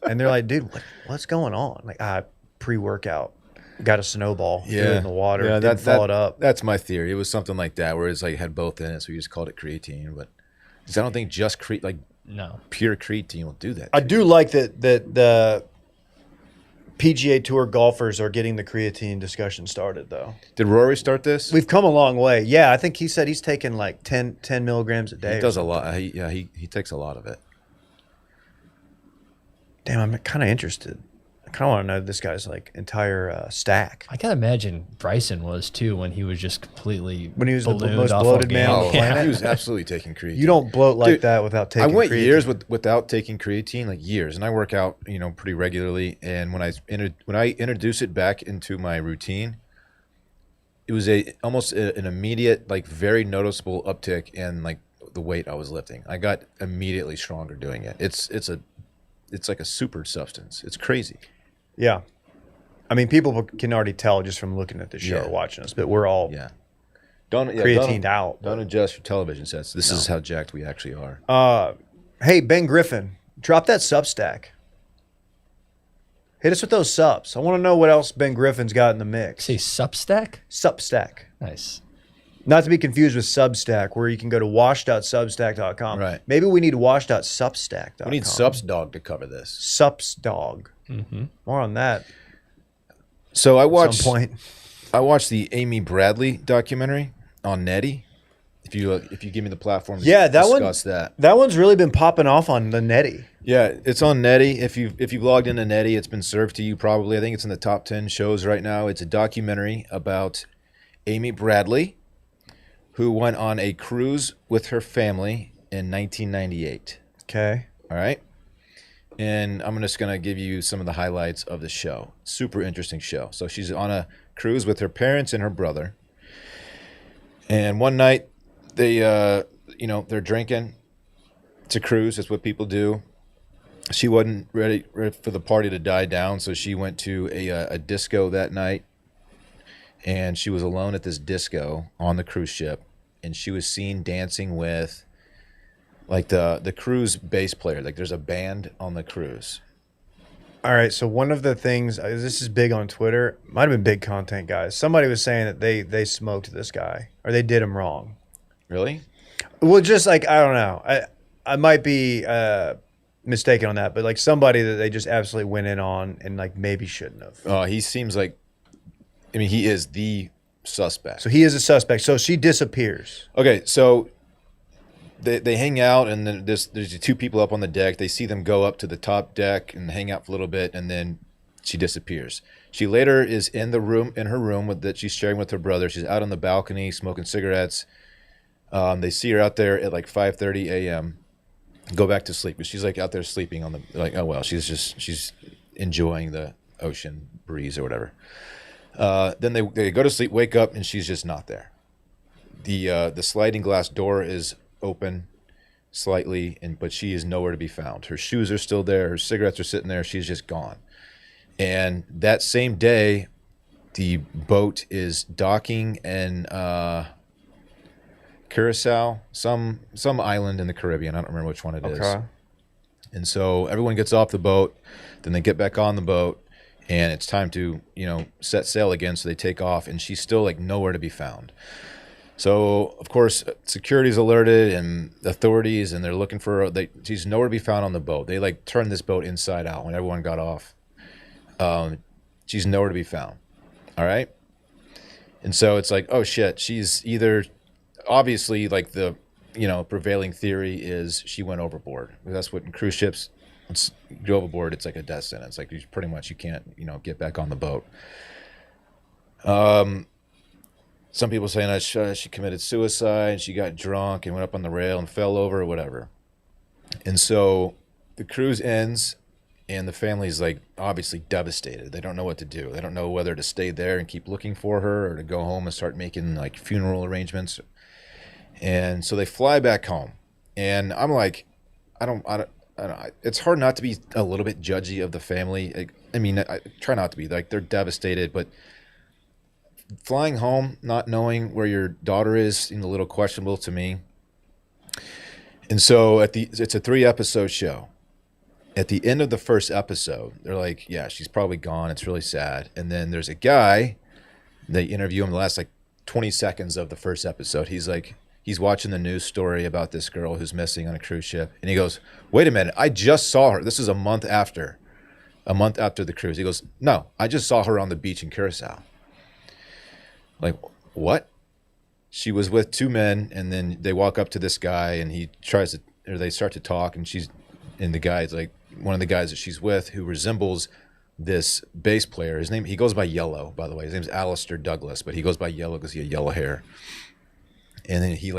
and they're like, "Dude, what's going on?" Like, pre-workout. Got a snowball in the water. Yeah, didn't follow it up. That's my theory. It was something like that where it's like had both in it, so we just called it creatine. But because I don't think just pure creatine will do that. I do like that the PGA Tour golfers are getting the creatine discussion started, though. Did Rory start this? We've come a long way. Yeah, I think he said he's taking like 10 milligrams a day. He does a lot. He takes a lot of it. Damn, I'm kind of interested. I kind of want to know this guy's like entire stack. I can imagine Bryson was too when he was just completely when he was the most bloated man on the planet. He was absolutely taking creatine. You don't bloat like that without taking. I went creatine. years without taking creatine, like years, and I work out, pretty regularly. And when I introduce it back into my routine, almost an immediate, like very noticeable uptick in like the weight I was lifting. I got immediately stronger doing it. It's like a super substance. It's crazy. Yeah. I mean, people can already tell just from looking at the show or watching us, but we're all creatined out. Don't adjust your television sets. This is how jacked we actually are. Hey, Ben Griffin, drop that Substack. Hit us with those subs. I want to know what else Ben Griffin's got in the mix. Say Substack? Substack. Nice. Not to be confused with Substack, where you can go to wash.substack.com. Right. Maybe we need wash.substack.com. We need Subsdog to cover this. Subsdog. More on that So I at watched some point. I watched the Amy Bradley documentary on Netty. If you give me the platform to discuss that. That one's really been popping off on the Netty. Yeah, it's on Netty. If you've logged into Netty, it's been served to you probably. I think it's in the top 10 shows right now. It's a documentary about Amy Bradley, who went on a cruise with her family in 1998. Okay. All right? And I'm just going to give you some of the highlights of the show. Super interesting show. So she's on a cruise with her parents and her brother. And one night, they're drinking. It's a cruise. That's what people do. She wasn't ready for the party to die down, so she went to a disco that night. And she was alone at this disco on the cruise ship. And she was seen dancing with, like, the cruise bass player. Like, there's a band on the cruise. All right. So one of the things, this is big on Twitter. Might have been big content, guys. Somebody was saying that they smoked this guy or they did him wrong. Really? Well, just like, I don't know. I might be mistaken on that, but like somebody that they just absolutely went in on and like maybe shouldn't have. He seems like, I mean, he is the suspect. So he is a suspect. So she disappears. Okay, so they hang out, and then there's two people up on the deck. They see them go up to the top deck and hang out for a little bit, and then she disappears. She later is in her room that she's sharing with her brother. She's out on the balcony smoking cigarettes. They see her out there at like 5:30 a.m. Go back to sleep. But she's like out there sleeping on the, like, oh well, she's enjoying the ocean breeze or whatever. Then they go to sleep, wake up, and she's just not there. The sliding glass door is open slightly, but she is nowhere to be found. Her shoes are still there. Her cigarettes are sitting there. She's just gone. And that same day, the boat is docking in Curacao, some island in the Caribbean. I don't remember which one it is. Okay. And so everyone gets off the boat. Then they get back on the boat. And it's time to, set sail again. So they take off, and she's still like nowhere to be found. So of course, security's alerted and authorities, and they're looking for her. She's nowhere to be found on the boat. They like turned this boat inside out when everyone got off. She's nowhere to be found. All right. And so it's like, oh shit, she's either obviously like the, prevailing theory is she went overboard. That's what in cruise ships. Once you go overboard, it's like a death sentence. Like you can't, get back on the boat. Some people saying that she committed suicide. She got drunk and went up on the rail and fell over or whatever. And so the cruise ends, and the family's like obviously devastated. They don't know what to do. They don't know whether to stay there and keep looking for her or to go home and start making like funeral arrangements. And so they fly back home, and I'm like, I don't. It's hard not to be a little bit judgy of the family. I try not to be. Like, they're devastated, but flying home, not knowing where your daughter is, seemed a little questionable to me. And so it's a 3-episode show. At the end of the first episode, they're like, yeah, she's probably gone. It's really sad. And then there's a guy, they interview him the last like 20 seconds of the first episode. He's watching the news story about this girl who's missing on a cruise ship. And he goes, wait a minute, I just saw her. This is a month after the cruise. He goes, no, I just saw her on the beach in Curacao. Like, what? She was with 2 men, and then they walk up to this guy, and they start to talk, and the guy's like, one of the guys that she's with, who resembles this bass player. He goes by Yellow, by the way. His name's Alistair Douglas, but he goes by Yellow because he had yellow hair. And then he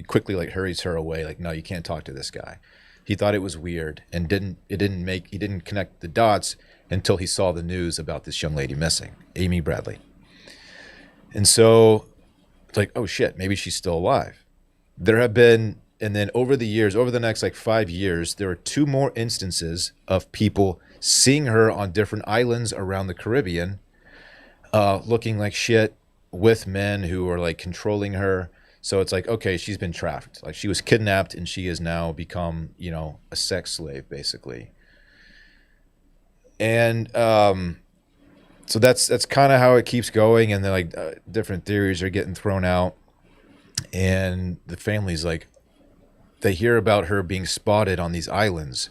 quickly hurries her away. Like, no, you can't talk to this guy. He thought it was weird and he didn't connect the dots until he saw the news about this young lady missing, Amy Bradley. And so it's like, oh shit, maybe she's still alive. There have been, and then over the years, over the next like 5 years, there are 2 more instances of people seeing her on different islands around the Caribbean, looking like shit with men who are like controlling her. So it's like, okay, she's been trafficked. Like she was kidnapped and she has now become, you know, a sex slave basically. And so that's kind of how it keeps going. And then like different theories are getting thrown out. And the family's like, they hear about her being spotted on these islands.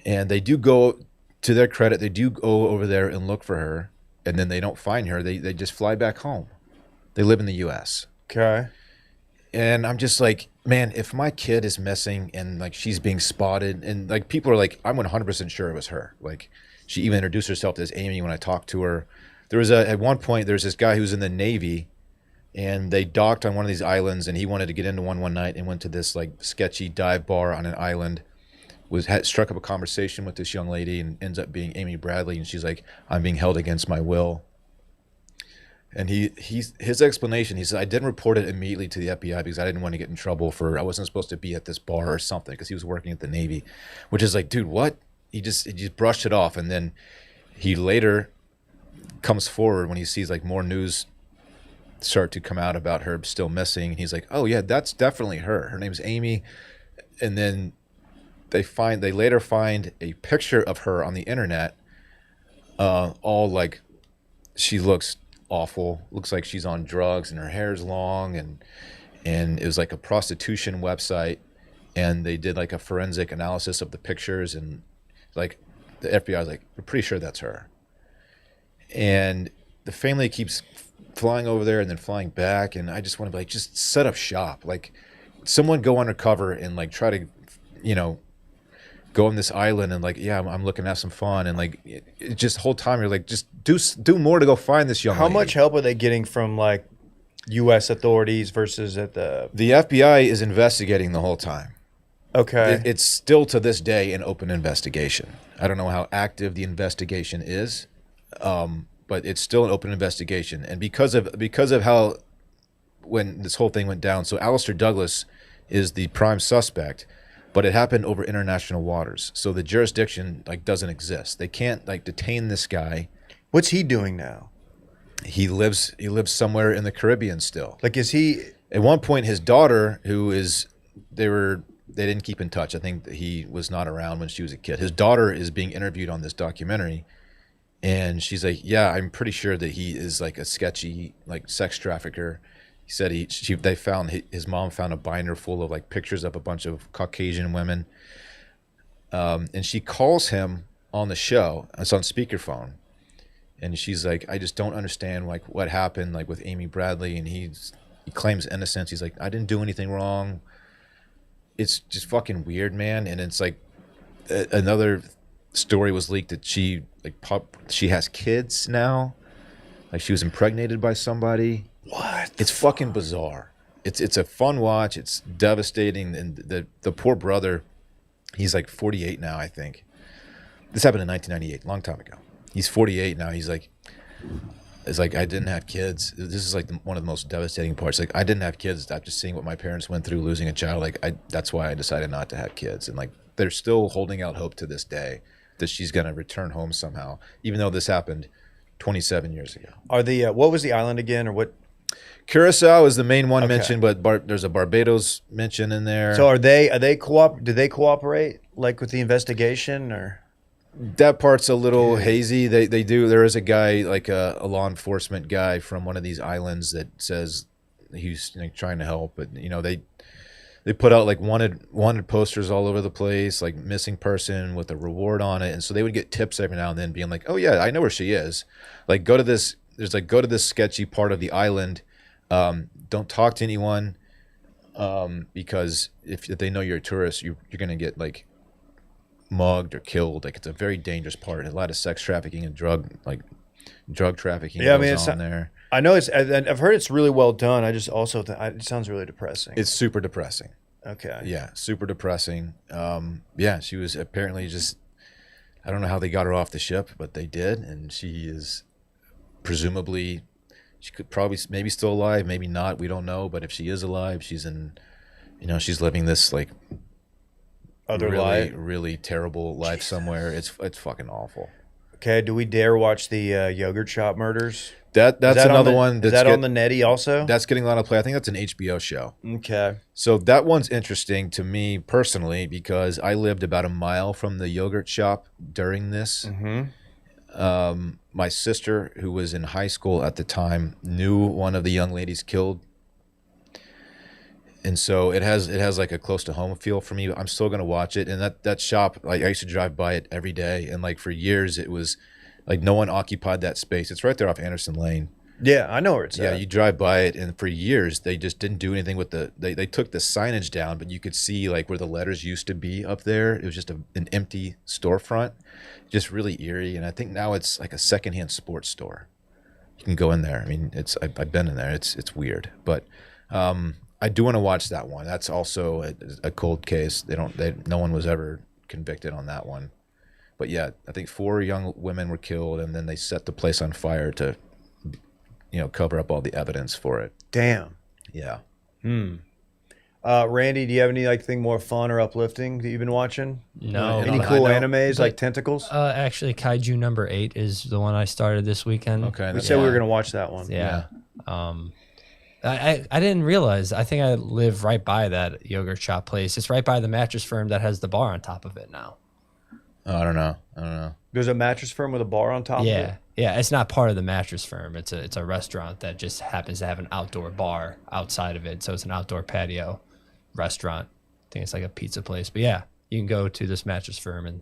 And they do go, to their credit, they do go over there and look for her. And then they don't find her. They just fly back home. They live in the U.S. Okay. And I'm just like, man, if my kid is missing and like she's being spotted and like people are like, I'm 100% sure it was her. Like she even introduced herself as Amy when I talked to her. There was at one point, there's this guy who's in the Navy and they docked on one of these islands and he wanted to get into one night and went to this like sketchy dive bar on an island, struck up a conversation with this young lady and ends up being Amy Bradley. And she's like, I'm being held against my will. And his explanation, he said, I didn't report it immediately to the FBI because I didn't want to get in trouble I wasn't supposed to be at this bar or something because he was working at the Navy, which is like, dude, what? He just brushed it off. And then he later comes forward when he sees like more news start to come out about her still missing. He's like, oh yeah, that's definitely her. Her name's Amy. And then they later find a picture of her on the internet, all like she looks awful, looks like she's on drugs and her hair's long, and it was like a prostitution website, and they did like a forensic analysis of the pictures, and like the FBI was like, we're pretty sure that's her. And the family keeps flying over there and then flying back, and I just want to be like, just set up shop, like someone go undercover and like try to, you know, go on this island and like, yeah, I'm looking to have some fun, and like it just the whole time you're like, just do more to go find this young lady. How much help are they getting from like U.S. authorities versus at the FBI is investigating the whole time. Okay. It's still to this day an open investigation. I don't know how active the investigation is, but it's still an open investigation. And because of how when this whole thing went down, so Alistair Douglas is the prime suspect. But it happened over international waters, so the jurisdiction like doesn't exist. They can't like detain this guy. What's he doing now? He lives somewhere in the Caribbean still. Like, is he? At one point, his daughter, they didn't keep in touch. I think that he was not around when she was a kid. His daughter is being interviewed on this documentary, and she's like, "Yeah, I'm pretty sure that he is like a sketchy like sex trafficker." He said his mom found a binder full of like pictures of a bunch of Caucasian women. And she calls him on the show. It's on speakerphone. And she's like, I just don't understand like what happened like with Amy Bradley. And he claims innocence. He's like, I didn't do anything wrong. It's just fucking weird, man. And it's like another story was leaked that she has kids now. Like she was impregnated by somebody. What? It's fucking bizarre. It's a fun watch. It's devastating. And the poor brother, he's like 48 now, I think. This happened in 1998, a long time ago. He's 48 now. It's like, I didn't have kids. This is like one of the most devastating parts. Like, I didn't have kids after seeing what my parents went through losing a child. Like, that's why I decided not to have kids. And like, they're still holding out hope to this day that she's going to return home somehow, even though this happened 27 years ago. Are the what was the island again, or what? Curacao is the main one Okay. mentioned, but there's a Barbados mention in there. So do they cooperate like with the investigation, or? That part's a little hazy. They do. There is a guy, like a law enforcement guy from one of these islands that says he's trying to help, but they put out like wanted posters all over the place, like missing person with a reward on it, and so they would get tips every now and then, being like, "Oh yeah, I know where she is. Like go to this sketchy part of the island. Don't talk to anyone, because if they know you're a tourist, you're gonna get like mugged or killed. Like it's a very dangerous part. A lot of sex trafficking and drug trafficking goes on there. I know I've heard it's really well done. I just also it sounds really depressing. It's super depressing. Okay. Yeah, super depressing. Yeah, she was apparently just, I don't know how they got her off the ship, but they did, and she is presumably She could probably maybe still alive, maybe not. We don't know. But if she is alive, she's in, she's living this like Other really, life. really terrible life somewhere. It's fucking awful. Okay, do we dare watch the yogurt shop murders? That's another one. Is that on the Netty also? That's getting a lot of play. I think that's an HBO show. Okay. So that one's interesting to me personally because I lived about a mile from the yogurt shop during this. My sister, who was in high school at the time, knew one of the young ladies killed. And so it has like a close to home feel for me. I'm still gonna watch it. And that shop, like I used to drive by it every day, and like for years it was like no one occupied that space. It's right there off Anderson Lane. Yeah, I know where it's at. Yeah, you drive by it, and for years they just didn't do anything with they took the signage down, but you could see like where the letters used to be up there. It was just an empty storefront, just really eerie. And I think now it's like a secondhand sports store. You can go in there. I mean, I've been in there. It's weird, but I do want to watch that one. That's also a cold case. No one was ever convicted on that one. But yeah, I think 4 young women were killed, and then they set the place on fire to, cover up all the evidence for it. Damn. Yeah. Randy, do you have anything more fun or uplifting that you've been watching? No. Any cool animes like Tentacles? Actually, Kaiju number 8 is the one I started this weekend. Okay. We said we were going to watch that one. Yeah. I didn't realize. I think I live right by that yogurt shop place. It's right by the Mattress Firm that has the bar on top of it now. Oh, I don't know. There's a Mattress Firm with a bar on top of it? Yeah. It's not part of the Mattress Firm. It's a restaurant that just happens to have an outdoor bar outside of it. So it's an outdoor patio restaurant. I think it's like a pizza place. But yeah, you can go to this Mattress Firm, and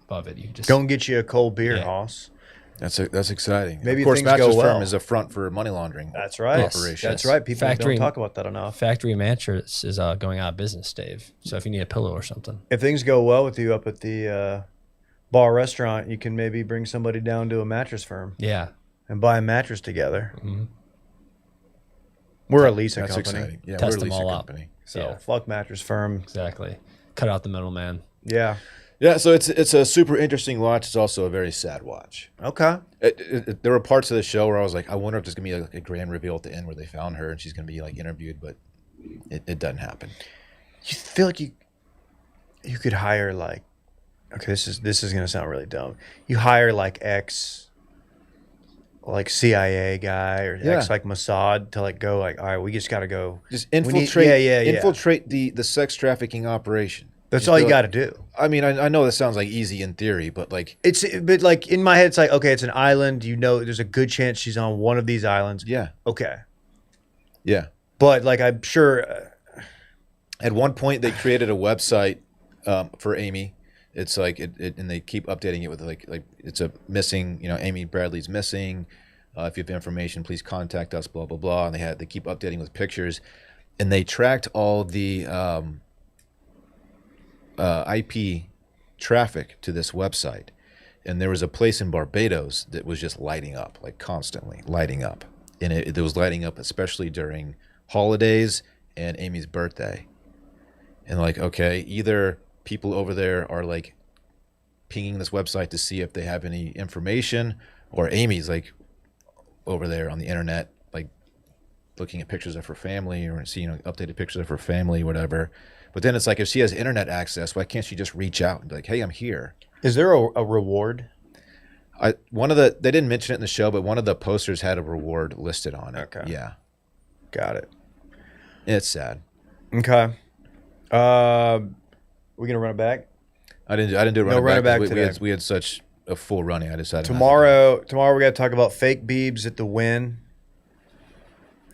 above it you can just Go and get you a cold beer, Yeah. Hoss. That's exciting. Maybe of course, things Mattress go well. Firm is a front for money laundering. That's right. Operations. That's right. People Factory- don't talk about that enough. Factory Mattress is going out of business, Dave. So if you need a pillow or something. If things go well with you up at the bar restaurant, you can maybe bring somebody down to a Mattress Firm Yeah. and buy a mattress together. We're a leasing That's company. exciting. Yeah, Test we're a them leasing all up. company. So Yeah. fuck Mattress Firm. Exactly. Cut out the middleman. Yeah. Yeah, so it's a super interesting watch. It's also a very sad watch. Okay. There were parts of the show where I was like, I wonder if there's gonna be like a grand reveal at the end where they found her and she's gonna be like interviewed, but it doesn't happen. You feel like you could hire like, okay, this is gonna sound really dumb. You hire like CIA guy or Yeah. ex like Mossad to like go like, all right, we just got to go. Just We need- infiltrate. yeah. Infiltrate the sex trafficking operation. That's Just all you go- got to do. I mean, I know that sounds like easy in theory, but like, But like in my head, it's like, okay, it's an island. There's a good chance she's on one of these islands. yeah, Okay. yeah. But like, I'm sure. At one point, they created a website for Amy. It's like and they keep updating it with like it's a missing. Amy Bradley's missing. If you have information, please contact us. Blah blah blah. And they keep updating with pictures, and they tracked all the IP traffic to this website. And there was a place in Barbados that was just lighting up, like constantly lighting up, and it was lighting up especially during holidays and Amy's birthday. And like, okay, either people over there are like pinging this website to see if they have any information, or Amy's like over there on the internet, like looking at pictures of her family or seeing updated pictures of her family, whatever. But then it's like, if she has internet access, why can't she just reach out and be like, hey, I'm here? Is there a reward? They didn't mention it in the show, but one of the posters had a reward listed on it. Okay. Yeah. Got it. It's sad. Okay. We gonna run it back I didn't do run it back today. We had such a full running. I decided not to. tomorrow. Tomorrow we got to talk about fake Beebs at the Win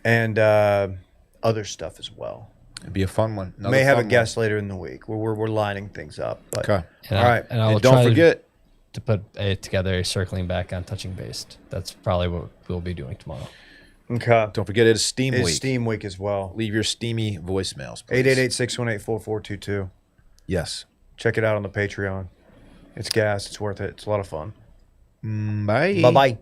and other stuff as well. It'd be a fun one. Another May have a fun guest later in the week. We're lining things up. But, one. Okay. And All right. And I will And don't try forget, to put together a circling back on touching based. That's probably what we'll be doing tomorrow. Okay. don't forget it is Steam It's Week. Steam Week as well. Leave your steamy voicemails. please. 888-618-4422. Yes. Check it out on the Patreon. It's gas. It's worth it. It's a lot of fun. Bye. Bye-bye.